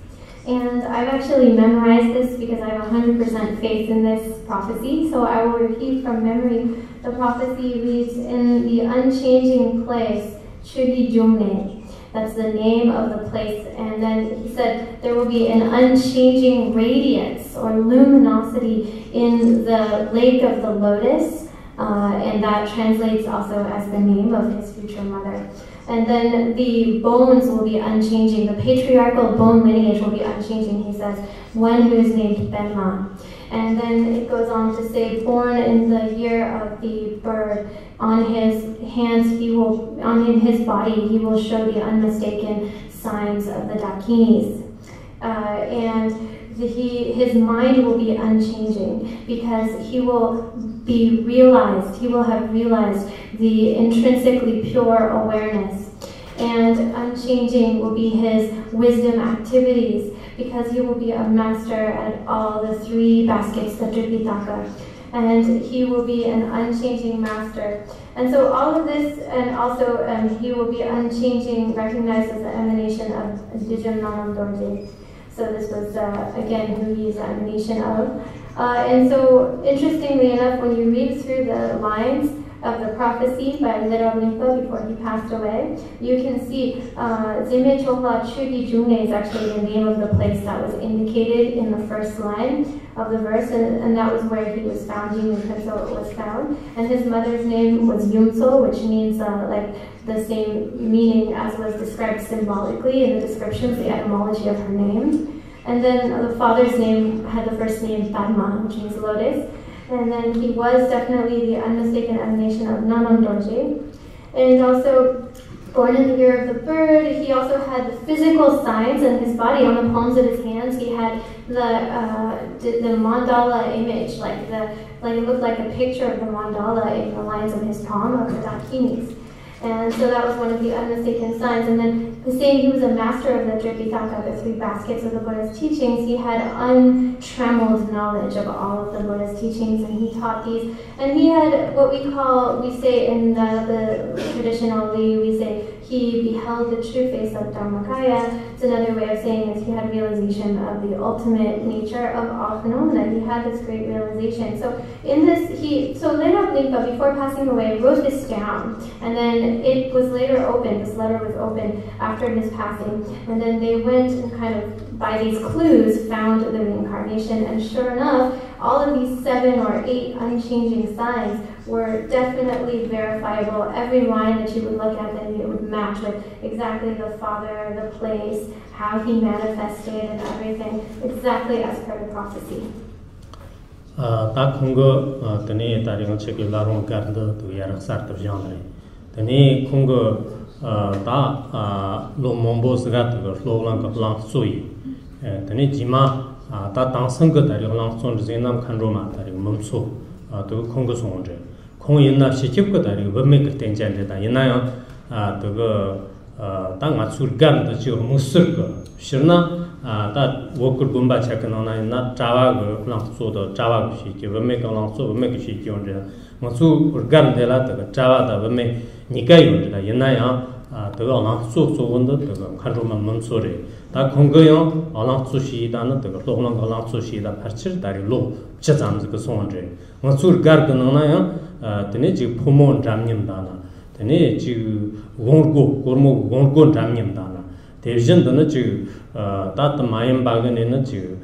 And I've actually memorized this because I have 100% faith in this prophecy, so I will repeat from memory. The prophecy reads, in the unchanging place, Chudi Jumne. That's the name of the place. And then he said there will be an unchanging radiance or luminosity in the lake of the lotus, and that translates also as the name of his future mother. And then the bones will be unchanging. The patriarchal bone lineage will be unchanging, he says, one who is named Benma. And then it goes on to say, born in the year of the bird, on his hands in his body he will show the unmistaken signs of the Dakinis. And his mind will be unchanging because he will have realized the intrinsically pure awareness. And unchanging will be his wisdom activities, because he will be a master at all the 3 baskets, the Tripitaka. And he will be an unchanging master. And so all of this, and also he will be unchanging, recognized as the emanation of Dijam Nanam Dorje. So this was, again, who he is the emanation of. And so, interestingly enough, when you read through the lines of the prophecy by Lerab Rinpa before he passed away, you can see Zime Chola Chudi June is actually the name of the place that was indicated in the first line of the verse, and that was where he was found, Khenpo was found. And his mother's name was Yumso, which means like the same meaning as was described symbolically in the descriptions, the etymology of her name. And then the father's name had the first name Padma, which means lotus. And then he was definitely the unmistaken emanation of Nanan Dorje. And also, born in the year of the bird, he also had the physical signs in his body. On the palms of his hands, he had the mandala image, like it looked like a picture of the mandala in the lines of his palm of the Dakinis. And so that was one of the unmistaken signs. And then saying he was a master of the Tripitaka, the 3 baskets of the Buddha's teachings, he had untrammeled knowledge of all of the Buddha's teachings, and he taught these. And he had what we say in the traditionally, we say he beheld the true face of Dharmakaya. It's another way of saying is he had realization of the ultimate nature of all phenomena. He had this great realization. So in this, Lerab Rinpa, before passing away, wrote this down, and then it was later opened. This letter was opened after his passing, and then they went and kind of, by these clues, found the reincarnation. And sure enough, all of these 7 or 8 unchanging signs were definitely verifiable. Every line that you would look at, then it would match with exactly the father, the place, how he manifested, and everything, exactly as per the prophecy. 딱 콩거 드니 다리가 책이 라롱 가르도 두 야락 사르도 장래. 드니 콩거 다 로몬보스가 그 로랑 랑 소이. 드니 지마 다 당선거 다리 랑 손 제남 칸로마 다리 멈소 또 콩거 송제. 콩 옛날 시집거 다리 원맥 된잔데다 옛날요 그거 땅 맞출간도 지금 무슬거 싫나 다 워크 군바 체크나나 나 자와고 랑소도 자와고 시기 원맥 랑소 원맥 시기 온데 무수 urgan데라 그 자와다 원맥 니까이 온데다 옛날요 그거 랑소 소원도 그 칸로만 멈소래 다 공거요 랑소 시다는 그 로랑 랑소 시다 파치 다리 로 자잠즈 그 송제 무수 urgan나나요 드네 지 포몬 잠님다나 드네 지 원고 고르모 원고 잠님다나 대전도는 지 다트 마임 바근에는 지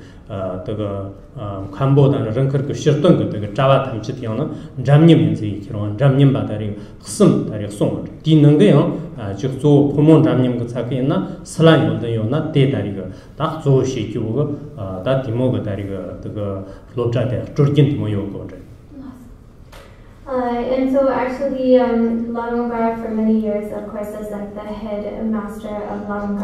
그거 칸보다는 런커 그 싫던 거 그 자와 탐치티오는 잠님인지 그런 잠님 바다리 흑슴 다리 송 뒤는 거요 즉소 포몬 잠님 그 사케나 슬라이온도 요나 대다리가 딱 조시 교고 다 디모가 다리가 그거 로자데 조르긴 디모요 거래. And so actually, Larung for many years, of course, is like the head master of Larung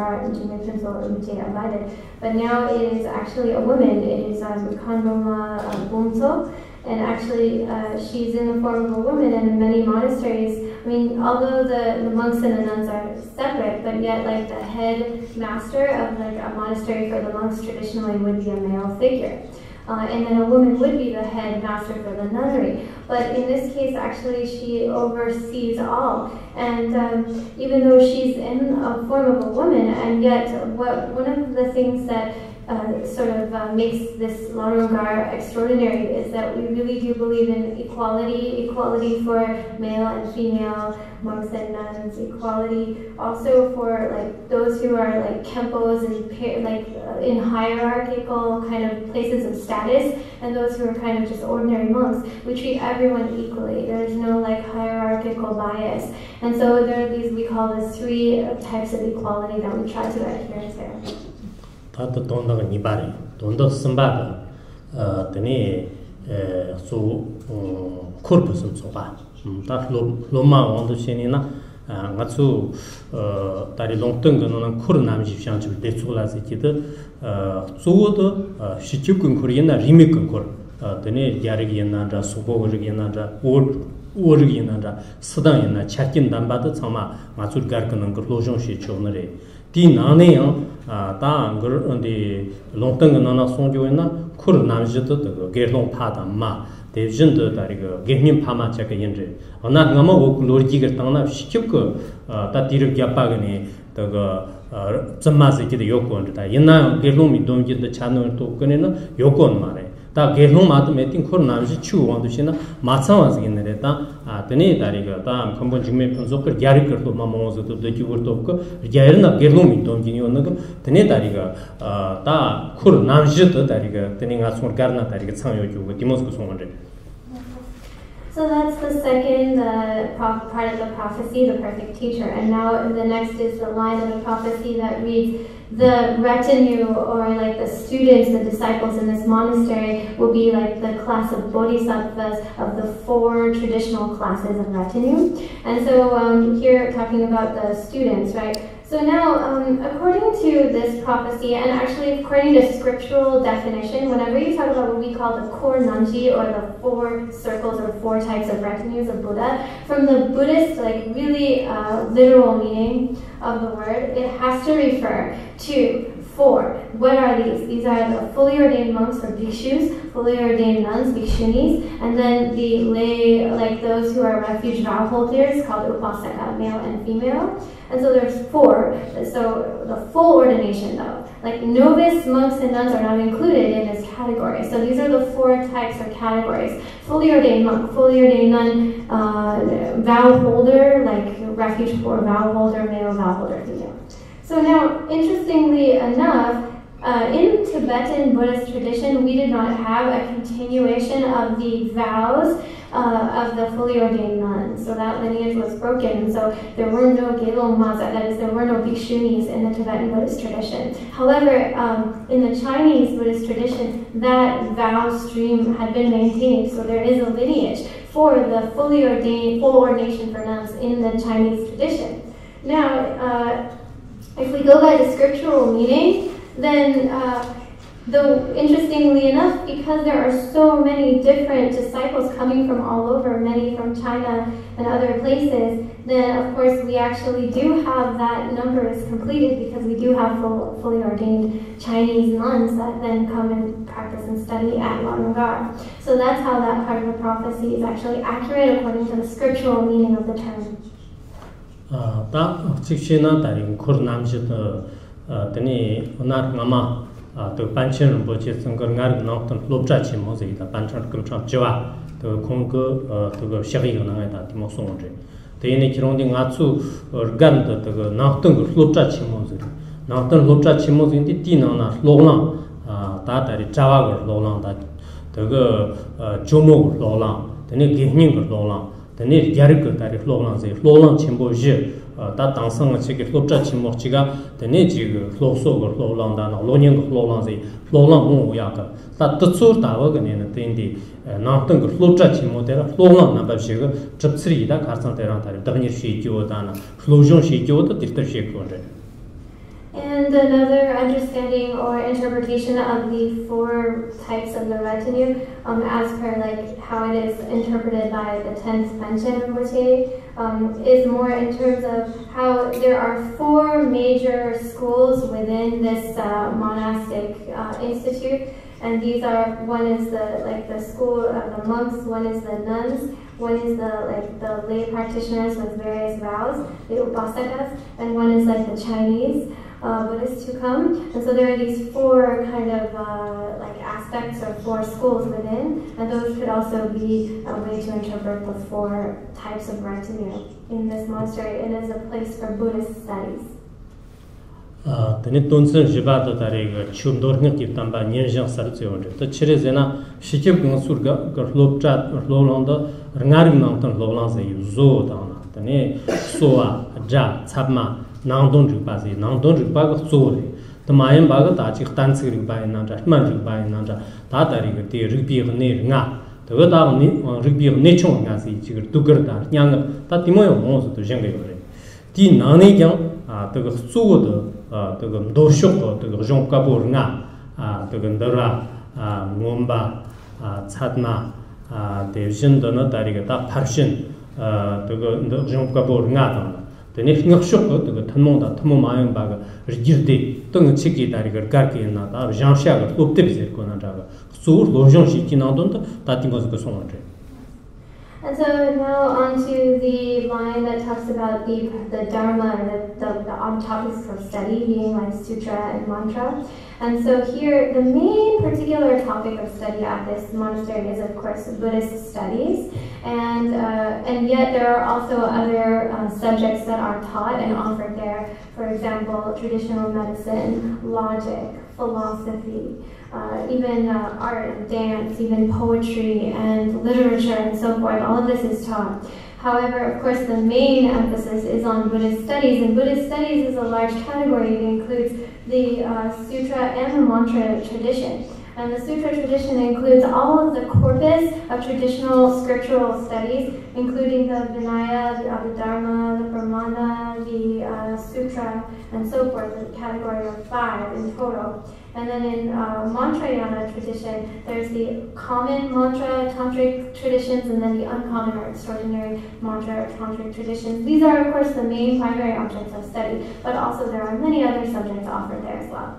but now it is actually a woman. It is Khenpo Bumso. And actually, she's in the form of a woman, and in many monasteries, I mean, although the monks and the nuns are separate, but yet like the head master of like a monastery for the monks traditionally would be a male figure. And then a woman would be the head master for the nunnery. But in this case, actually, she oversees all. And even though she's in a form of a woman, and yet one of the things that makes this Larung extraordinary is that we really do believe in equality for male and female monks and nuns, equality also for like those who are like Khenpos and like in hierarchical kind of places of status, and those who are kind of just ordinary monks. We treat everyone equally. There's no like hierarchical bias, and so there are these, we call this 3 types of equality that we try to adhere to. 다도 돈다가 니바리 돈도 쓴바가 드니 소 코르푸스 소바 다 로마 원도 신이나 가츠 다리 롱등 거는 코르 남지 샹치 데츠글라스 기드 소도 시축근 코리나 리메근 코르 드니 야르기 옛날자 소고르기 옛날자 오르기 옛날자 스당 옛날 차킨 담바도 참마 마출 가르는 거 로종시 초너레 디 나네요 다 그런데 롱땡 나나 송조에나 쿠르 남지도 게롱 파다마 대진도 다리가 게님 파마 체크 인제 어나 나마 오클로리기가 땅나 시축고 다 디르 갸빠가니 더가 점마스기도 요건다 옛날 게롱미 동기도 차는 또 꺼내는 요건 말에 다 게롱 마도 메팅 쿠르 남지 추원도시나 마찬가지겠네 다 드네 다리가 다 컴본 중매 분석을 야리거도 마모즈도 되기고도 야르나 게롱미 동기니 오는 드네 다리가 다 쿠르 남지도 다리가 드네 가서 가르나 다리가 창요주고 디모스고 송원데. So that's the second part of the prophecy, the perfect teacher. And now the next is the line of the prophecy that reads, the retinue, or like the students, the disciples in this monastery, will be like the class of bodhisattvas of the 4 traditional classes of retinue. And so here talking about the students, right? So now, according to this prophecy, and actually according to scriptural definition, whenever you talk about what we call the core nanji, or the 4 circles or 4 types of retinues of Buddha, from the Buddhist, like really literal meaning of the word, it has to refer to 4. What are these? These are the fully ordained monks or bhikshus, fully ordained nuns, bhikshunis, and then the lay, like those who are refuge vow holders, called upasaka, male and female. And so there's 4. So the full ordination though, like novice monks and nuns are not included in this category. So these are the 4 types or categories. Fully ordained monk, fully ordained nun, vow holder, like refuge for vow holder, male, vow holder, female. So now, interestingly enough, in Tibetan Buddhist tradition, we did not have a continuation of the vows of the fully ordained nuns. So that lineage was broken, and so there were no Gelong Maza, that is, there were no bhikshunis in the Tibetan Buddhist tradition. However, in the Chinese Buddhist tradition, that vow stream had been maintained, so there is a lineage for the fully ordained, full ordination for nuns in the Chinese tradition. Now, if we go by the scriptural meaning, then though interestingly enough, because there are so many different disciples coming from all over, many from China and other places, then of course we actually do have that number is completed, because we do have fully ordained Chinese nuns that then come and practice and study at Larung. So that's how that part of the prophecy is actually accurate according to the scriptural meaning of the term. 다 직시나 다른 코로나미도 드니 오늘 마마 또 반천은 뭐지 선거를 나왔던 롭자치 모자이다 반천 금참 지와 또 공거 또 시기가 나가다 디모송원제 대인의 기록된 아주 얼간도 또 나왔던 그 롭자치 모자 나왔던 롭자치 모자인데 디나나 로랑 다다리 자와거 로랑다 또 조모 로랑 드니 개닝거 로랑 tene gyarg dari hlolang ze hlolang chimbo ji da dangsang che ge hlopcha chimmo chiga tene ji hloso go hlolang da na lonyeng go hlolang ze hlolang mo ya ka ta tsur da wa ge ne ten di na tang go hlopcha chimmo de hlolang na ba ji ge chipsri da karsan de ran da ni shi jo da na hlojong shi jo da tir shi ko re. And another understanding or interpretation of the 4 types of the retinue, as per like how it is interpreted by the 10th Panchen Rinpoche, is more in terms of how there are 4 major schools within this monastic institute, and these are, one is the school of the monks, one is the nuns, one is the lay practitioners with various vows, the upasakas, and one is like the Chinese Buddhists who come. And so there are these 4 kind of aspects or 4 schools within, and those could also be a way to interpret the 4 types of retinue in this monastery. It is a place for Buddhist studies. Tene tonsen jibata tariga chumdor ngit tamba nyenjang sartseon de chirezena shikib ngsur ga hlopchat hlolanda rngarig nangtan hlolang se yuzo dana tene soa ja chapma nangdon ripa se nangdon ripa ga zore tamayen ba ga ta chi tantsig ripa na ja man ripa na ja ta tariga te ripi ne nga de da ni ripi ne chong nga si chi dugar da nyang ta timoyo mo so to jeng ge yore ti nane kyang the zo de the dorshok the jonkabor nga the ndara ngomba chatma de jin de na tariga ta parshin the jonkabor nga da the ne ngshok the thamong da thamo mayang ba ga rigirde tung chiki tariga garki na da jansha ga opte bizer ko na da zo lojong shi kinandon ta tingos ko sonje. And so now on to the line that talks about the Dharma, the topics of study, being like sutra and mantra. And so here, the main particular topic of study at this monastery is, of course, Buddhist studies. And yet there are also other subjects that are taught and offered there. For example, traditional medicine, logic, philosophy, even art and dance, even poetry and literature and so forth. All of this is taught. However, of course, the main emphasis is on Buddhist studies, and Buddhist studies is a large category. It includes the sutra and the mantra tradition. And the sutra tradition includes all of the corpus of traditional scriptural studies, including the Vinaya, the Abhidharma, the Brahmana, the Sutra, and so forth, a category of 5 in total. And then in Mantrayana tradition, there's the common mantra tantric traditions, and then the uncommon or extraordinary mantra tantric traditions. These are, of course, the main primary objects of study, but also there are many other subjects offered there as well.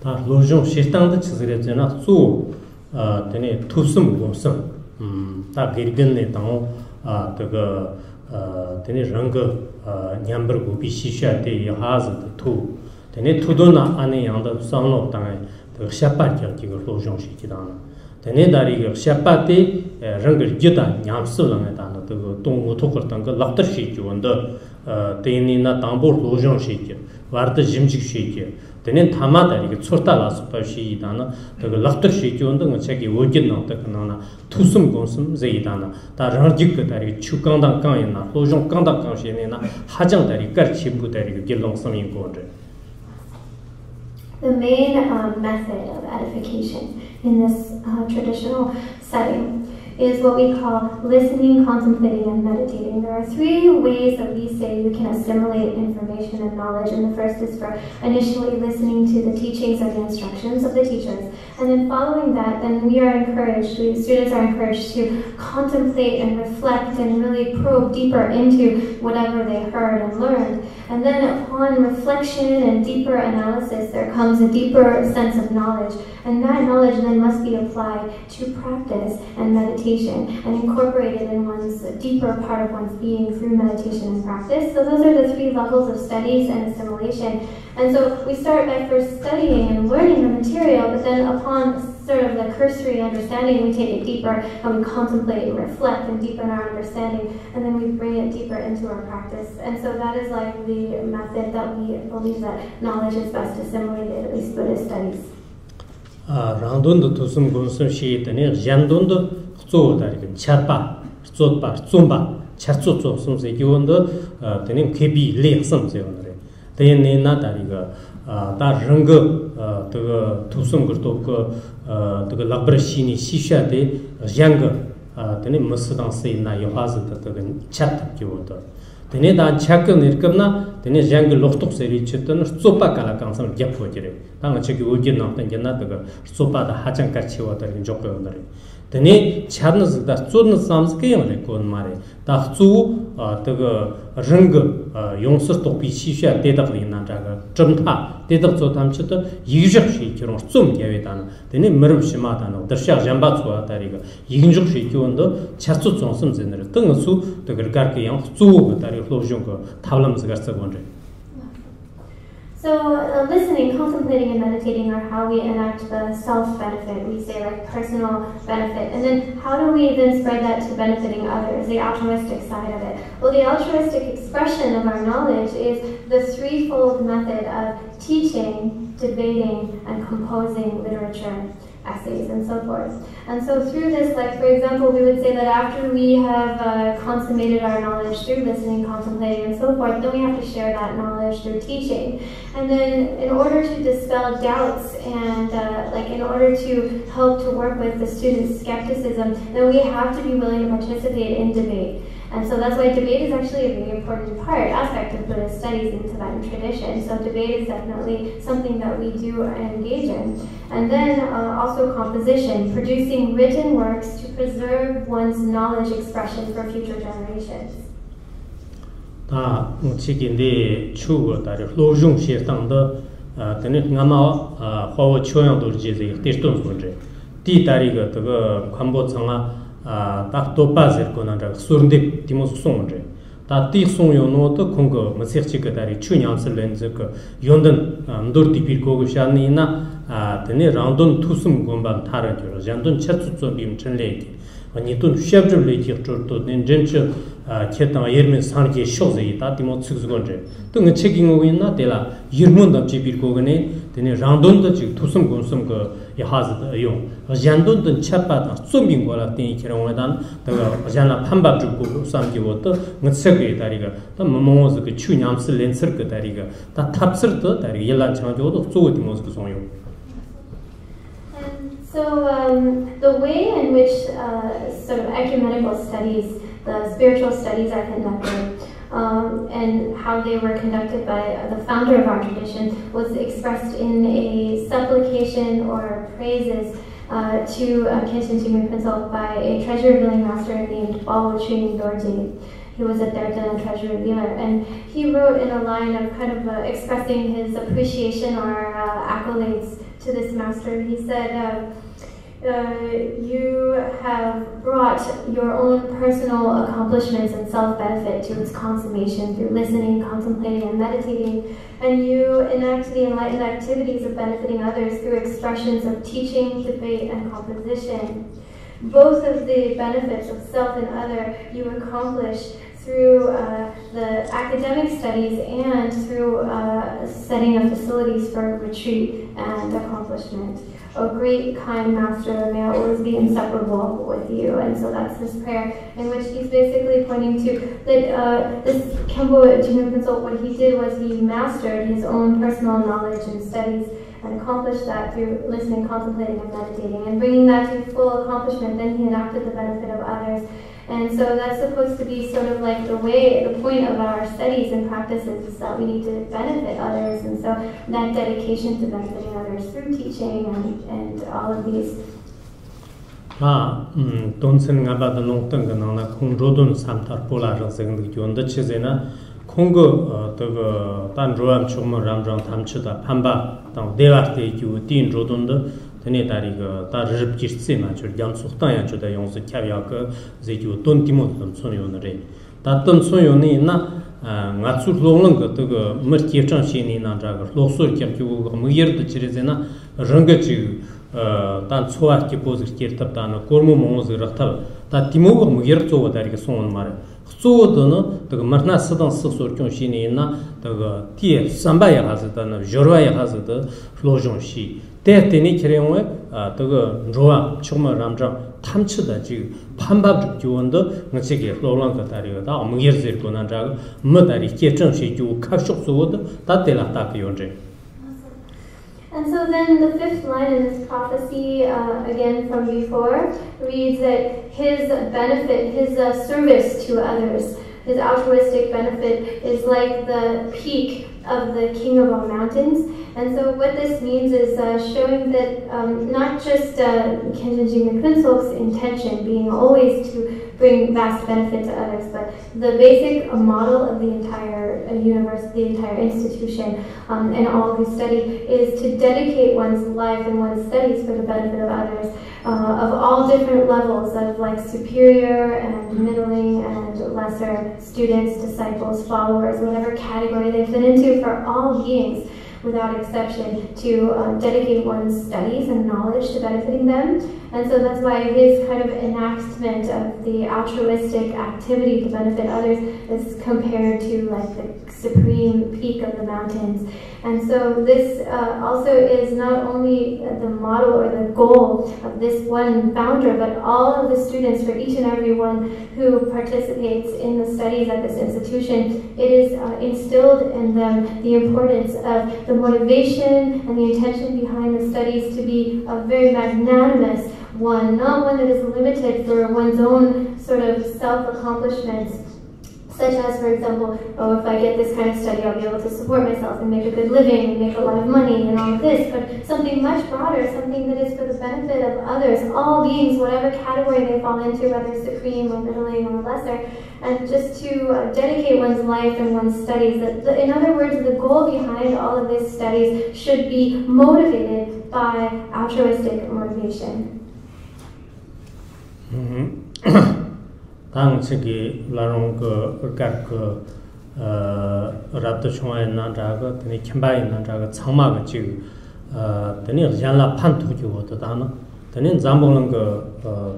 다 로종 시스템의 지지레잖아 수 되네 투숨 공성 다 게르근네 당 그거 되네 랑거 냠버고 비시샤데 야하즈 투 되네 투도나 안에 양다 상로 당에 그 샤파르 기거 로종 시키다나 되네 다리가 샤파테 랑거 지다 냠스랑에 다나 그 동고 토커던 그 락터 시키 원더 되니나 담보 로종 시키 와르드 짐직 시키 Then Tamada, Sortalas, Pashidana, the Lafter Shikun, the Cheki Wojin, the Kanana, Tusum Gonsum, Zaidana, the Rajik, Chukanda Kayana, Lojon Kanda Kanshina, Hajan, the Garchimbu, the Gilong Sami Gondre. The main method of edification in this traditional setting is what we call listening, contemplating, and meditating. There are 3 ways that we say you can assimilate information and knowledge, and the first is for initially listening to the teachings or the instructions of the teachers, and then following that, then students are encouraged to contemplate and reflect and really probe deeper into whatever they heard and learned. And then upon reflection and deeper analysis, there comes a deeper sense of knowledge, and that knowledge then must be applied to practice and meditation and incorporated in one's deeper part of one's being through meditation and practice. So those are the 3 levels of studies and assimilation. And so we start by first studying and learning the material, but then upon sort of the cursory understanding, we take it deeper and we contemplate and reflect and deepen our understanding, and then we bring it deeper into our practice. And so that is like the method that we believe that knowledge is best assimilated, at least Buddhist studies. Randon the Tusum Gonsun Sheet and Jandon the Zo, that you can chatpa, ྩོད ྩོམ바 차초 ጾsomse 기원도 되는 개비 레성세 오늘에 대내 나다리가 다 릉거 그 투숨 그도 그 라브르시니 시샤데 장거 되는 머스당세 나 요하즈다 그 챗 기원도 되네 다 차근 이르급나 되네 장거 록톡세리 쳇던 ጾ빠가라 강상 잡포지래 당은 저기 오긴 나왔던 게나 그 ጾ빠다 하장가 치워다는 조건 오늘에 되네 차르는다 ጾ는 삼스케요 건 말에 다 ጾ, 그 릉거 용서 똑비 시샤 대답이 난다가 점타 대답 ጾ 담치도 이적시 결혼 좀 예외다는 되네 머름시마다는 더샤 잠바츠와 다리가 이긴적시 기원도 차츠 좀섬제는 등수 그 가르게 양 ጾ가 다리 로종거 타블람스가 쓰고는데 So listening, contemplating, and meditating are how we enact the self-benefit. We say like personal benefit. And then how do we then spread that to benefiting others, the altruistic side of it? Well, the altruistic expression of our knowledge is the threefold method of teaching, debating, and composing literature, essays, and so forth. And so through this, like for example, we would say that after we have consummated our knowledge through listening, contemplating, and so forth, then we have to share that knowledge through teaching. And then in order to dispel doubts and like in order to help to work with the students' skepticism, then we have to be willing to participate in debate. And so that's why debate is actually a very important aspect of Buddhist studies in Tibetan tradition. So debate is definitely something that we do engage in. And then also composition, producing written works to preserve one's knowledge expression for future generations. 다 치긴데 추고 다리 로중 시상도 되는 나마 화워 초양도 지제 대스톤 문제 디 다리가 그 관보 청아 딱 도빠질 거나라 수르데 디모스 문제 다 티송요노도 공거 머세치가 다리 추냥스 렌즈 그 연던 ndordi 빌고고 샤니나 되네 라운돈 투숨 공반 타르죠 잔돈 쳇츠츠 빔 전레기 아니돈 쉐브르 레지 저도 닌젠츠 쳇다 예르면 산게 쇼제 다 디모 츠즈곤제 등 책임고 있나 데라 예르문다 지빌고네 되네 라운돈도 지 투숨 공숨 그 야하즈다 요 잔돈도 쳇바다 쏨빙고라 땡이 키랑와단 다가 잔나 판밥 주고 삼기고도 므세게 다리가 다 모모즈 그 추냠스 렌서 그 다리가 다 탑스르도 다리 예란 창조도 쪼고디 모스 그 송요. So the way in which sort of ecumenical studies, the spiritual studies are conducted, and how they were conducted by the founder of our tradition was expressed in a supplication or praises to Khenpo Tingmei by a treasure revealing master named Bawo Chuning Dorji. He was a Derden treasure revealer, and he wrote in a line of kind of expressing his appreciation or accolades to this master. He said, you have brought your own personal accomplishments and self-benefit to its consummation through listening, contemplating, and meditating, and you enact the enlightened activities of benefiting others through expressions of teaching, debate, and composition. Both of the benefits of self and other you accomplish through the academic studies and through setting of facilities for retreat and accomplishment. O great, kind master, may I always be inseparable with you. And so that's this prayer in which he's basically pointing to that this Khenpo Tingmei, what he did was he mastered his own personal knowledge and studies and accomplished that through listening, contemplating, and meditating. And bringing that to full accomplishment, then he enacted the benefit of others. And so that's supposed to be sort of like the point of our studies and practices is that we need to benefit others. And so that dedication to benefiting others through teaching and all of these. 돈sen ngabada nongtang na khong rodon samtar pola rang seng de gyonda chezena khong the tan roam chom ram rang thamchuda phamba tang dewarte gyu din rodon de tene dari ga ta rib jirse ma chur jam sukhtan ya chuda yong se kya ka ze gyu ton timon ton son yon re ta ton son yon ni na nga chu long ga de mer kye chang shi ni na ja ga lo so kyam gyu ga mu yer de chirezena rang ga chi tan choar ki poz kir tap tan kormo moz rakthal ta timo mu yer cho da ri ga son mar 소도는 그 말나 쓰던 쓰소 중심이나 그 뒤에 삼바야 가서는 조르와야 가서도 로종시 대때니 기령에 그 로아 정말 남자 탐치다 지금 판밥 주원도 그게 로랑가 다리가 어머니들 거난자 뭐다리 개정시 주 각속소도 다텔라 딱이온제. And so then the fifth line in this prophecy, again from before, reads that his benefit, his service to others, his altruistic benefit is like the peak of the king of all mountains. And so what this means is showing that not just Khenpo Jigme Phuntsok's intention being always to bring vast benefit to others, but the basic model of the entire university, the entire institution, and all who study is to dedicate one's life and one's studies for the benefit of others, of all different levels of like superior and middling and lesser students, disciples, followers, whatever category they fit into, for all beings without exception, to dedicate one's studies and knowledge to benefiting them. And so that's why his kind of enactment of the altruistic activity to benefit others is compared to like the supreme peak of the mountains. And so this also is not only the model or the goal of this one founder, but all of the students, for each and every one who participates in the studies at this institution. It is instilled in them the importance of the motivation and the intention behind the studies to be a very magnanimous one, not one that is limited for one's own sort of self-accomplishments, such as, for example, oh, if I get this kind of study, I'll be able to support myself and make a good living and make a lot of money and all of this, but something much broader, something that is for the benefit of others, all beings, whatever category they fall into, whether supreme or middling or lesser, and just to dedicate one's life and one's studies. In other words, the goal behind all of these studies should be motivated by altruistic motivation. 당시기 Larung 그 rabdo chungay nandraga tani khenpayi nandraga tsangmaga chig tani yanla pan tuji wata dana tani zambonglang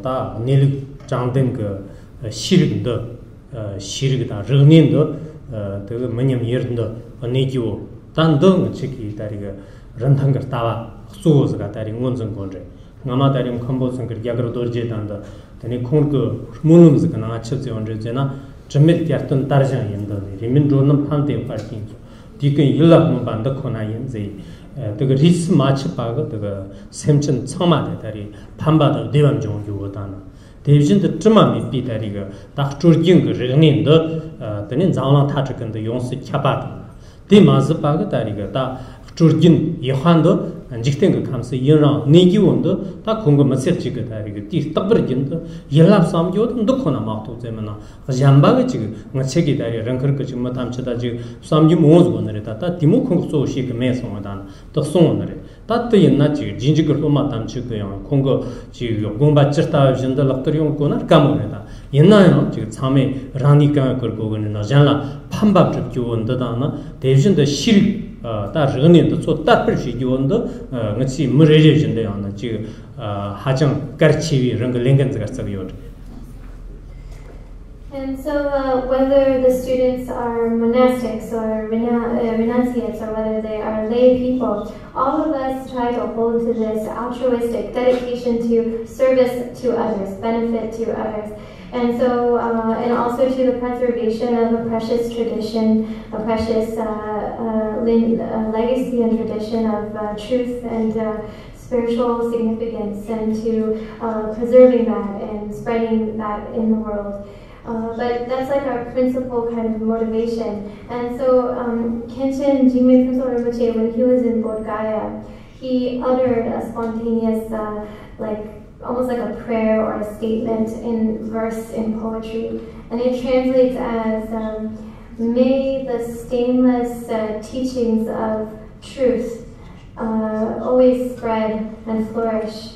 da nilik jangden shirig da rignin da manyam yerin da nigiwo dan dong chigi dariga rantangar dawa suozaga dari ngonzang gondre ngama dari Khenpo sankar yagar dorje danda tani khong mulumz kana chhje onje jena jemit yartun tarjan yinda rimin ronam phante parking dikin yilla mo banda khona yin ze the ris mach pa ga the semchen chama de dari phamba da dewan jong ju dana devjin de chma mi pi dari ga da churging ge rignin de tani zanglang ta chken de yong se khaba de maz pa ga dari ga da churgin yehan de 직된 그 감세 이랑 내기원도 다 공부 맞을지가 다리고 뒤 떡버진도 연락 삼교도 놓고나 막도 되면은 잠바가 지금 뭐 책이 다리 랑커르 지금 뭐 담치다 지금 삼기 모즈 원을다 다 디모 공부 소시 그 매송하다 또 송원을 다또 옛날 지금 진지글 또 담치고요 공부 지금 공부받지다 진짜 럭터용 거나 까모래다 옛날에 지금 참에 라니까 걸고 그는 나잖아 판밥 접교원도다나 대신도 실 다 르는데 또 따르시 기원도 같이 무레제진데 하나 지금 하정 가르치위 이런 거 랭겐즈가 써요. And so whether the students are monastics or renunciates or whether they are lay people, all of us try to hold to this altruistic dedication to service to others, benefit to others. And so, and also to the preservation of a precious tradition, a precious legacy and tradition of truth and spiritual significance, and to preserving that and spreading that in the world. But that's like our principal kind of motivation. And so, Khenpo Jigme Phuntsok Rinpoche, when he was in Bodh he uttered a spontaneous, almost like a prayer or a statement in verse in poetry. And it translates as, may the stainless teachings of truth always spread and flourish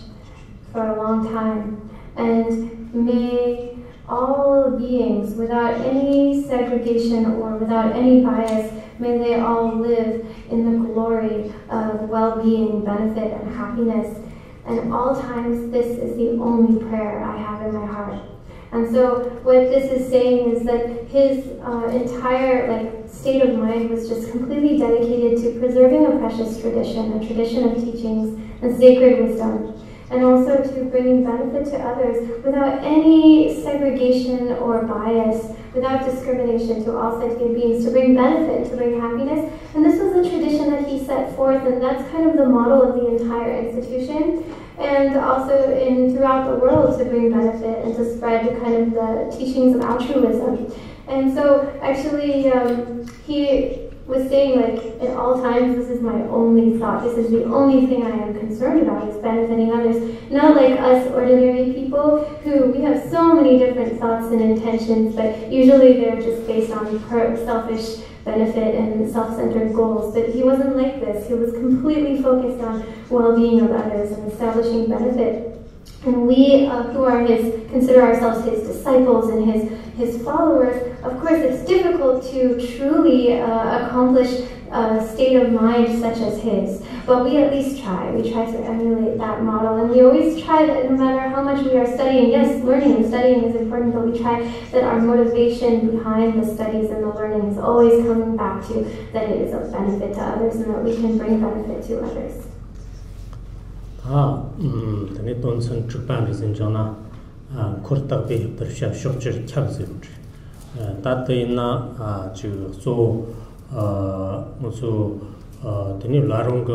for a long time. And may all beings, without any segregation or without any bias, may they all live in the glory of well-being, benefit, and happiness. And at all times, this is the only prayer I have in my heart. And so what this is saying is that his entire state of mind was just completely dedicated to preserving a precious tradition, a tradition of teachings and sacred wisdom, and also to bringing benefit to others without any segregation or bias, without discrimination to all sentient beings, to bring benefit, to bring happiness. And this was the tradition that he set forth, and that's kind of the model of the entire institution. And also throughout the world to bring benefit and to spread kind of the teachings of altruism. And so actually he was saying at all times, this is my only thought, this is the only thing I am concerned about is benefiting others. Not like us ordinary people who we have so many different thoughts and intentions, but usually they're just based on selfish benefit and self-centered goals. But he wasn't like this. He was completely focused on well-being of others and establishing benefit. And we who are consider ourselves his disciples and his followers, of course it's difficult to truly accomplish a state of mind such as his. But we at least try. We try to emulate that model. And we always try that no matter how much we are studying, yes, learning and studying is important, but we try that our motivation behind the studies and the learning is always coming back to that it is of benefit to others and that we can bring benefit to others. Tani Tonson Chupan is in Jona, Kurta Bay, Persha Shopcher Kabzim. Tatina to so Tani Larung,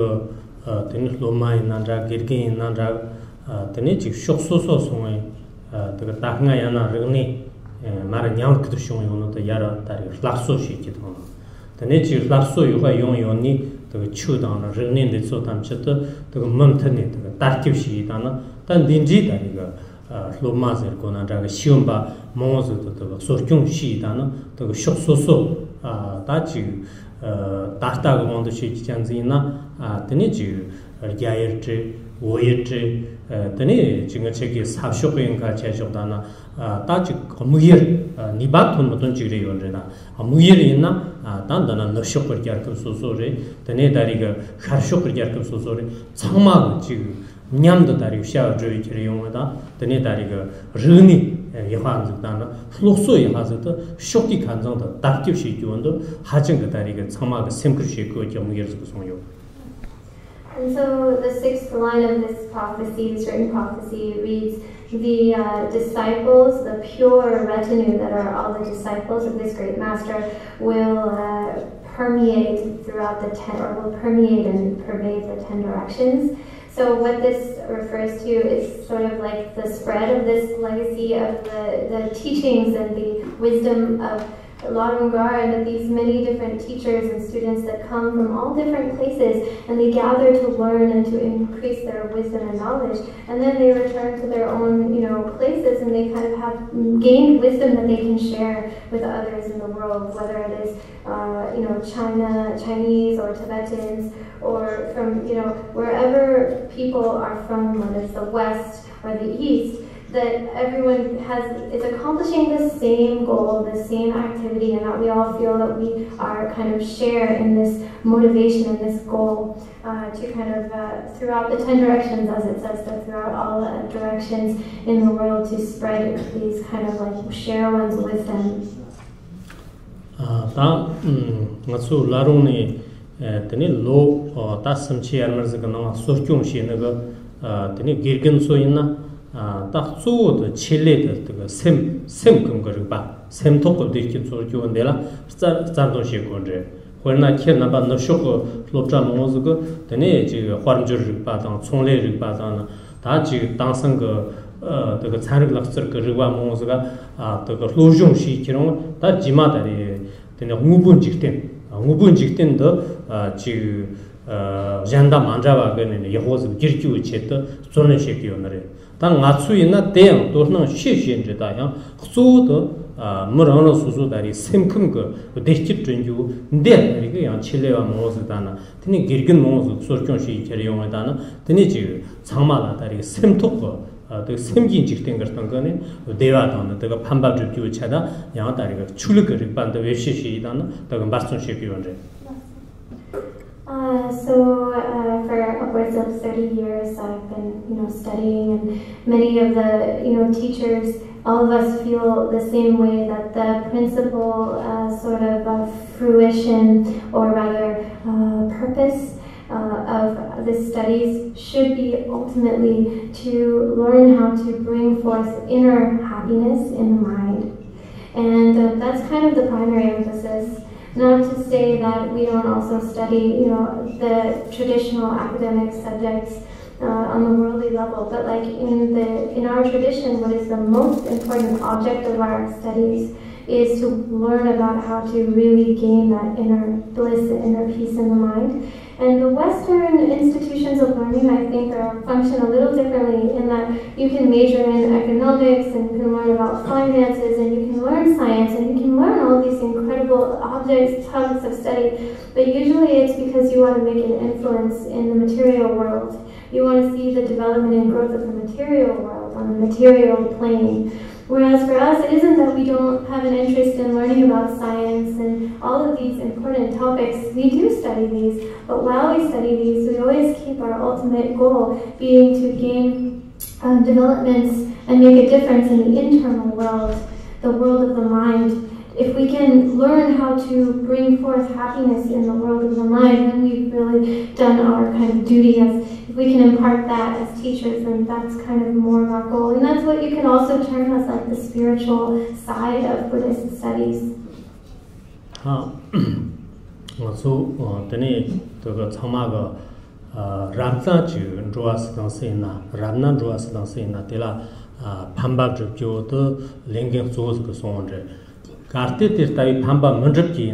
Tani Loma in Nandra, Girgin, Nandra, Tani Shokso Swing, the Taknayana Runi, Maranyam Kushun, the Yara, Lasso sheet on. The nature Lasso you are yoni. The chew down a renin the sotan chetter, the mountain, the darkiv sheet, then dingy, Lomazer gonna drag a shumba, Mons, the Sorkung sheet, the shop so, that you Tartag on the sheet Janzina, the Niju, Gayer tree, Warrior tree, the Ne, Chingachekis, half shopping Kachadana, Tachi, Muir, Nibatun, Matunjiri, a Muirina. Dandana no shopper yarkum so sorry, the Nedariga, Harshopper yarkum so sorry, Samag, Nyam the Dari Shah Joy Kiriomada, the Nedariga, Runi, Yohan Dana, Floso Yazat, Shoki Kanzon, the Darkiv sheet you under, Hajang Dariga, Samag, Simple Shiko, years ago. And so the sixth line of this prophecy, this written prophecy, reads, the disciples, the pure retinue that are all the disciples of this great master will permeate throughout the 10, or will permeate and pervade the 10 directions. So what this refers to is sort of like the spread of this legacy of the teachings and the wisdom of Larung, and that these many different teachers and students that come from all different places and they gather to learn and to increase their wisdom and knowledge, and then they return to their own places and they kind of have gained wisdom that they can share with others in the world, whether it is Chinese or Tibetans, or from wherever people are from, whether it's the West or the East, that everyone is accomplishing the same goal, the same activity, and that we all feel that we are kind of share in this motivation and this goal to kind of throughout the 10 directions, as it says, that throughout all directions in the world to spread these kind of like share one's wisdom. Matsu Larung tani lo ta samchi armars gana sorkyung shi naga tani girgin so inna ta zu de chile de sem kum gar ba sem tok de ki sorkyung de la zar do shi go je hona khe na ba no shok lo tra mo zu go tani ji hwarm jur ba dang chong le ri ba dang da ji dang sang ge de ge chang ri lak sir ge ri wa mo zu ga de ge lo jong shi ki rong da ji ma da ri tani ngubun jikten de ji janda manjawa ge ne yehoz girkyu chet zone shekyo nare ta ngatsu ina de dorna sheshen je da ya khu de murano susu dari semkum ge dechit junju de ri ge ya chilewa mozu dana tini girgin mozu sorkyon shi keryon dana tini ji changma la dari semtok 그 semgin jikten gartan gane dewa dana daga pamba jukyu chada ya dari ga chuluk ri band we shi dana daga marson shi yonje. So for upwards of 30 years I've been studying, and many of the teachers all of us feel the same way, that the principal sort of fruition, or rather purpose of the studies should be ultimately to learn how to bring forth inner happiness in the mind. And that's kind of the primary emphasis. Not to say that we don't also study, the traditional academic subjects on the worldly level, but like in our tradition, what is the most important object of our studies is to learn about how to really gain that inner bliss, inner peace in the mind. And the Western institutions of learning, I think, function a little differently in that you can major in economics, and you can learn about finances, and you can learn science, and you can learn all these incredible topics of study. But usually it's because you want to make an influence in the material world. You want to see the development and growth of the material world on the material plane. Whereas for us, it isn't that we don't have an interest in learning about science and all of these important topics. We do study these, but while we study these, we always keep our ultimate goal being to gain developments and make a difference in the internal world, the world of the mind. If we can learn how to bring forth happiness in the world of the mind, then we've really done our kind of duty. If we can impart that as teachers, then that's kind of more of our goal. And that's what you can also term as like the spiritual side of Buddhist studies. So, then the Tamaga Ramza Ju Joas Dansena, Ramna Joas Dansena, Tela Pamba Jupjo, the Linging Sos Sonre. Karte Tirtai Pamba Mundriki,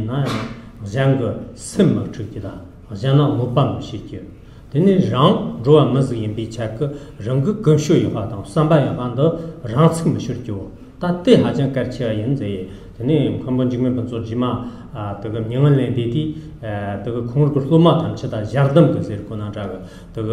Zanga Sim Chikida, Zana Mupam Shiki. Then Rang, Joa Mazi in Bichak, Rangu Gunshu Yatan, Samba Yavanda, Ransum Shurjo. Tate Hajan Karcha in the name Kambunjim Jima, the Nyangan Diti, the Kungluma Tanchata, Jardam Kazirkuna Jaga, the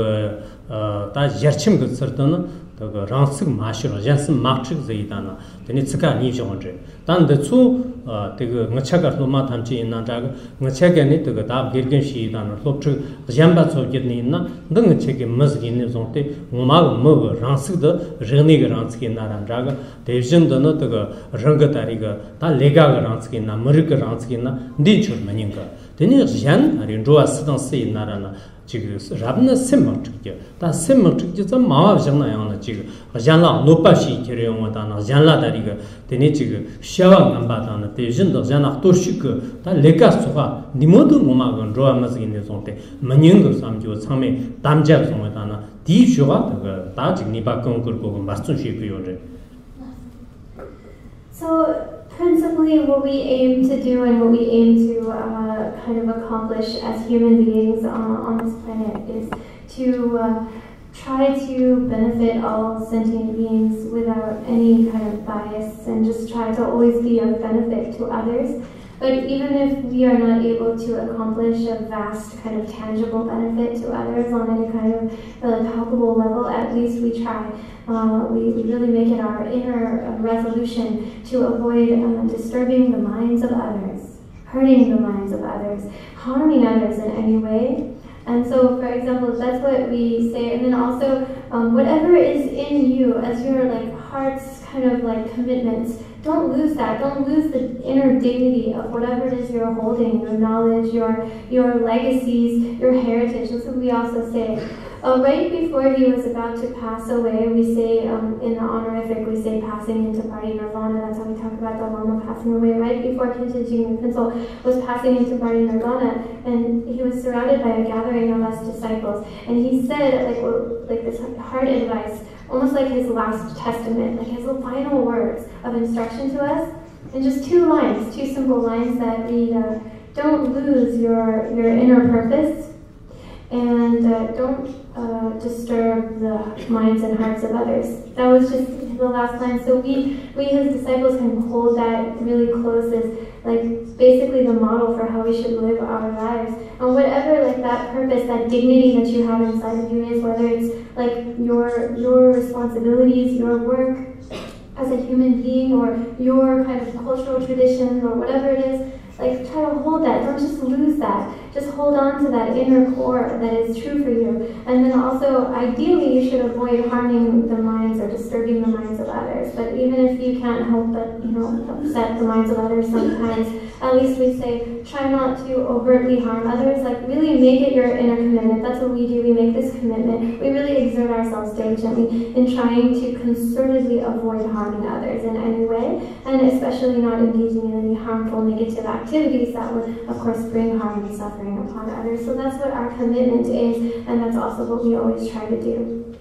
Yerchim Gutsertana, the Ransum Mashur, Jansen Matrix Zaidana, the Nitsaka Nijonje. Then the two, the Machaka Luma Tanchi in Najaga, Machaka to the Dab Girgan Sheet and Loptru, Jambats of Gednina, then the Check Muslim Zonte, Mumag Mug, Ransuda, Renig Ranskin Naranjaga, the Jim the Notaga, Rangatariga, Ta Lega Ranskina, Murika Ranskina, Dichur Maninga. Then is Jan, and in Joa Sidan Sea Narana. Rabna Simmertrick, that Simmertrick is a Mavjana on the Jig, Jana Lopashi Kirion, Jana Dariga, the Nichig, Shawa Nambatan, the Jin of Jana Toshik, that Legasova, the Modu Mumagan, Droamas in the Zonte, Manungo Samjo, Same, Damjab Zomatana, Di Shova, Tajik Nibakon Kurko, Mastushi. So, principally, what we aim to do and what we aim to kind of accomplish as human beings on this planet is to try to benefit all sentient beings without any kind of bias, and just try to always be of benefit to others. But even if we are not able to accomplish a vast kind of tangible benefit to others on any kind of palpable level, at least we try. We really make it our inner resolution to avoid disturbing the minds of others, hurting the minds of others, harming others in any way. And so, for example, that's what we say. And then also, whatever is in you as your heart's kind of commitments, don't lose that. Don't lose the inner dignity of whatever it is you're holding, your knowledge, your legacies, your heritage. That's what we also say. Right before he was about to pass away, we say, in the honorific, we say passing into parinirvana. That's how we talk about the Lama passing away. Right before Khenpo Jigme was passing into parinirvana, and he was surrounded by a gathering of us disciples. And he said, this hard advice, almost like his last testament, like his final words of instruction to us. And just two lines, two simple lines that read, don't lose your inner purpose, and don't disturb the minds and hearts of others. That was just the last line. So we his disciples can hold that really close as basically the model for how we should live our lives. And whatever that purpose, that dignity that you have inside of you is, whether it's your responsibilities, your work as a human being, or your kind of cultural tradition, or whatever it is, try to hold that. Don't just lose that. just hold on to that inner core that is true for you. And then also, ideally, you should avoid harming the minds or disturbing the minds of others. But even if you can't help but, upset the minds of others sometimes, at least we say, try not to overtly harm others. Like, really make it your inner commitment. That's what we do. We make this commitment. We really exert ourselves diligently in trying to concertedly avoid harming others in any way, and especially not engaging in any harmful negative activities that would, of course, bring harm and suffering upon others. So that's what our commitment is, and that's also what we always try to do.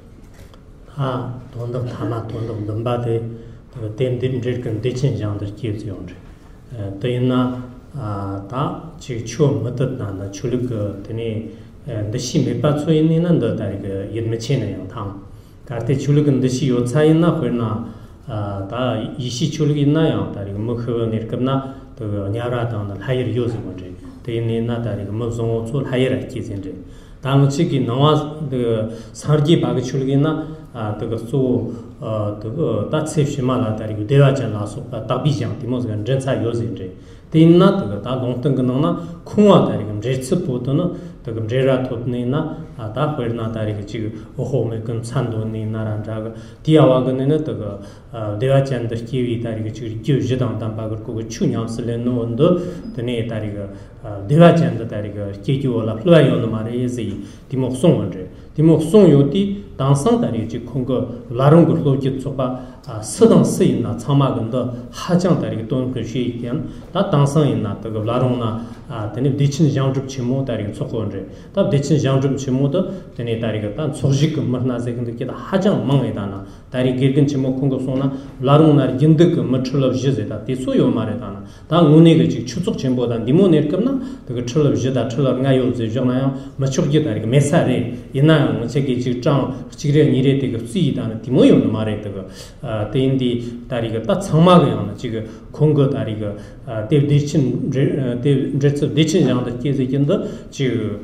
Karte chulugan deshi yo tsayina khurna da ishi chulugina ya tari mukhu nirkabna to nyara da hayir yozu bonje te ne na tari muzong chul hayir ki zenje dang chi ki nawa de sargi bag chulugina to so to da tsef shimala tari dewa jan la so da bi jang timoz gan jensa yozenje te na to da longteng gna khungwa tari gam jetsu potona to gam jera totne na 다 버나 다리가 지금 오호메 금 산도니 나란자가 디아와근에는 또 대화찬들 기위 다리가 지금 규제당 담박을 거고 추냠슬레노 온도 드네 다리가 대화찬들 다리가 기기올라 플라이온 마레지 디목송 원제 디목송 요디 당상 다리 지 콩거 라롱 그로기 ጾ바 서당 쓰이나 참마근도 하장 다리가 돈 그시 있견 다 당상 있나 또 라롱나 드네 디친 장줍 치모 다리가 ጾ고 원제 다 디친 장줍 치모 tene tariga tan sojik marnaze kinda kida hajang mangedana tari gergin chimo kongo sona larung nar gindik machulab jizeda tiso yo maredana ta ngune ge chik chutsuk chembo dan dimo nerkamna de chulab jida chulab ngayo ze jona ya machurge tariga mesare ina ngchege chik chang chigre nire de ge sui dan dimo yo mare de te indi tariga ta changma ge yana chig kongo tariga de dechin de jetsu dechin jang de keze kinda chig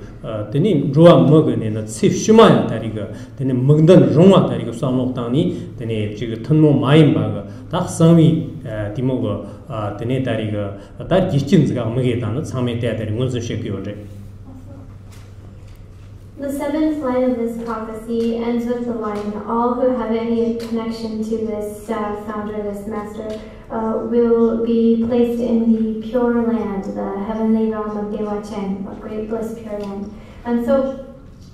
teni roa mogene na tsif shumaya tariga teni mugdan rongwa tariga samlok tani teni jiga tunmo mayin baga tak sami timogo teni tariga tar gichin zga muge tani tsame tea tari ngunzun shekyo re. The seventh line of this prophecy ends with the line, all who have any connection to this founder, this master, will be placed in the pure land, the heavenly realm of Dewa Chen, or great bliss pure land. And so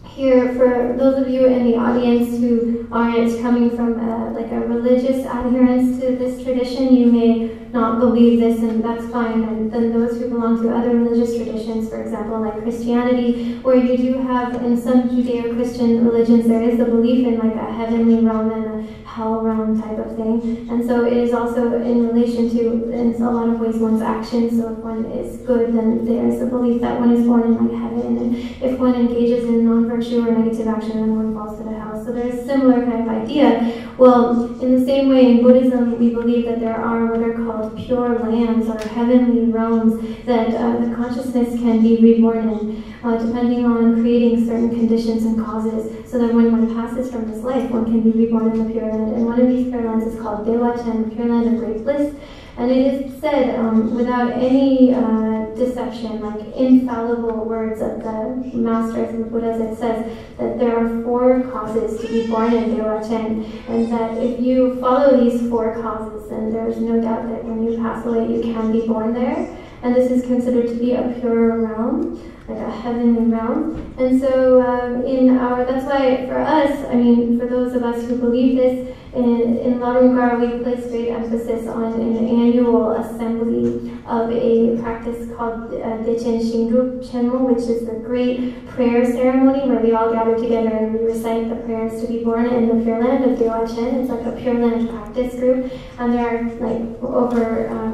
here, for those of you in the audience who aren't coming from like a religious adherence to this tradition, you may not believe this, and that's fine. And then those who belong to other religious traditions, for example, like Christianity, where you do have, in some Judeo-Christian religions, there is the belief in like a heavenly realm and a hell realm type of thing. And so it is also in relation to, in a lot of ways, one's actions. So if one is good, then there is a belief that one is born in like heaven. And if one engages in non-virtue or negative action, then one falls to the hell. So there's a similar kind of idea. Well, in the same way, in Buddhism, we believe that there are what are called pure lands or heavenly realms that the consciousness can be reborn in, depending on creating certain conditions and causes, so that when one passes from this life, one can be reborn in the Pure Land. And one of these Pure Lands is called Dewa Chen, Pure Land of Great Bliss. And it is said, without any deception, like infallible words of the masters and the Buddhas, it says that there are 4 causes to be born in Dewa Chen, and that if you follow these 4 causes, then there's no doubt that when you pass away, you can be born there. And this is considered to be a pure realm, like a heavenly realm. And so that's why for us, I mean, for those of us who believe this, in Larung we place great emphasis on an annual assembly of a practice called Dechen Shingrup Chenmo, which is the great prayer ceremony where we all gather together and we recite the prayers to be born in the Pure Land of Dewa Chen. It's like a Pure Land practice group, and there are like over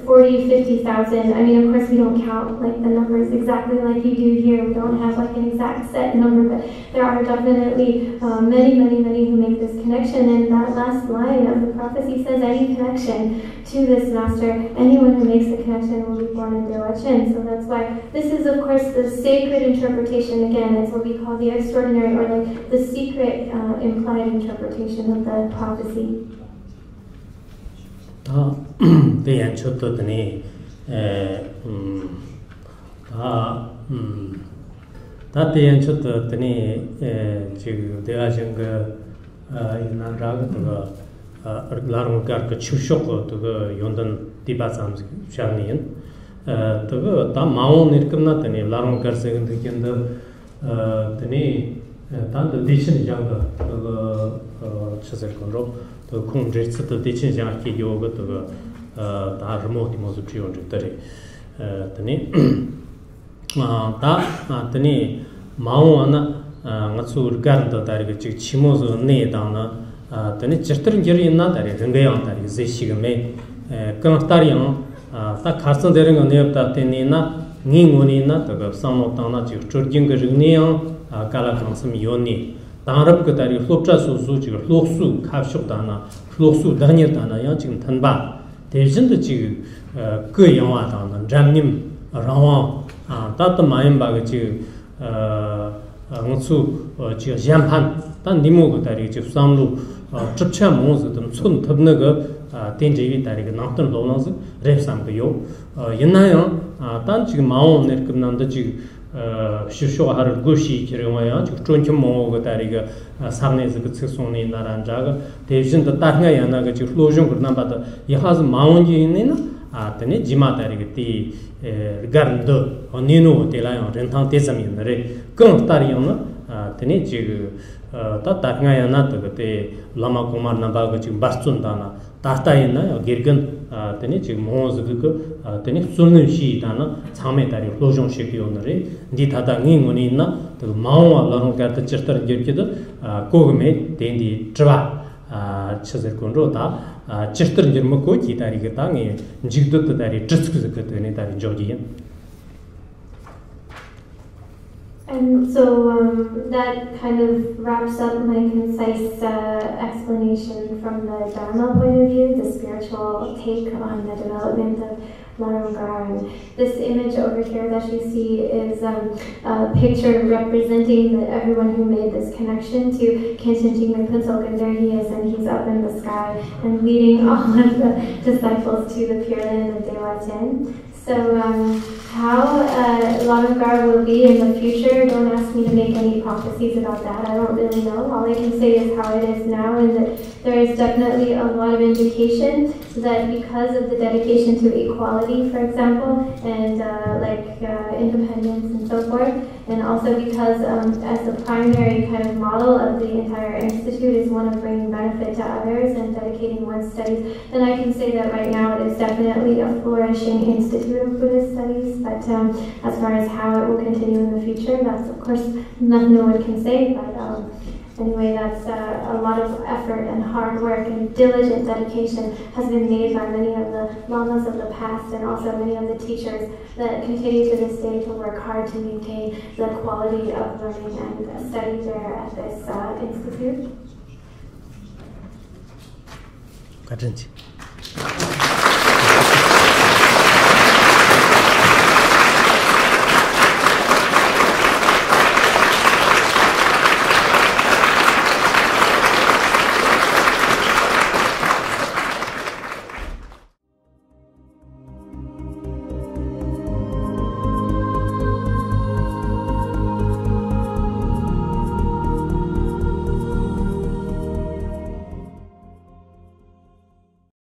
40, 50,000. I mean, of course, we don't count like the numbers exactly like you do here. We don't have like an exact set number, but there are definitely many who make this connection. And that last line of the prophecy says, any connection to this master, anyone who makes the connection will be born in Dewa Chen. So that's why this is, of course, the sacred interpretation. Again, it's what we call the extraordinary, or like the secret implied interpretation of the prophecy. 대연 쳤더니 다때엔 쳤더 드니 지금 대화 정거 이난라가 그거 Larung 그 추쇼고 그 연던 디바삼 샤니인 그 다 마운 이렇게나 드니 Larung 가서 근데 드니 단도 디신 장가 그 쳐서 건로 그 공제스도 디신 장기 요거 다 리모트 모습 지원들이 드니 드니 마운 ngatu garda dari ge chimozo ne dana tani chirtrin geri na dari rengayang dari zeshigame kanhtariang ta kharsan dereng ne ta teni na ngingoni na ta ga samno tana chi churging ge rigniang kala kansam yoni tarab ge dari hlopcha su su chi hloksu khapshuk dana hloksu danya dana yang chi thanba dejin de chi ge yangwa dana jamnim rawa ta ta mayim ba ge chi ng수 지 잠판 단 니모가 다리 지 삼루 접차 모즈 좀 손 덮는 텐제위 다리가 나한테 돌아서 랩삼도요 옛나요 단 지금 마음 내급난데 지금 시쇼가 하를 고시 기령와야 지금 쫀좀 모가 다리가 삼내에서 그 책송이 나란자가 대신도 다가 야나가 지금 로종 그러나 봐도 이하즈 마음이 있는 tene jima tari ti garndo onino telayo renthang tesam인데 건 따리요나 tene 지 따따가 야나 te lama kumar na ba ji barchun다나 따따이나 gergen tene ji moz 그 tene sunnu shi dana chame tari lojong shekionre di thada ngingoni na to mawa larung ka ta chirtar gerkedo kogme dendi trwa chazerkonro ta chirtar germako ki tari ga tangi jigdot tari tsuskuz ka tene tari jogi. And so that kind of wraps up my concise explanation from the Dharma point of view, the spiritual take on the development of Larung. And this image over here that you see is a picture representing everyone who made this connection to Khenpo Jigme Punsok, and there he is, and he's up in the sky and leading all of the disciples to the Pureland of Dewa. So how Larung will be in the future, don't ask me to make any prophecies about that. I don't really know. All I can say is how it is now, and that there is definitely a lot of indication that because of the dedication to equality, for example, and independence and so forth, and also because as the primary kind of model of the entire institute is one of bringing benefit to others and dedicating one's studies, then I can say that right now it is definitely a flourishing institute of Buddhist studies. But as far as how it will continue in the future, that's of course nothing no one can say. But anyway, that's a lot of effort and hard work and diligent dedication has been made by many of the lamas of the past and also many of the teachers that continue to this day to work hard to maintain the quality of learning and study there at this institute.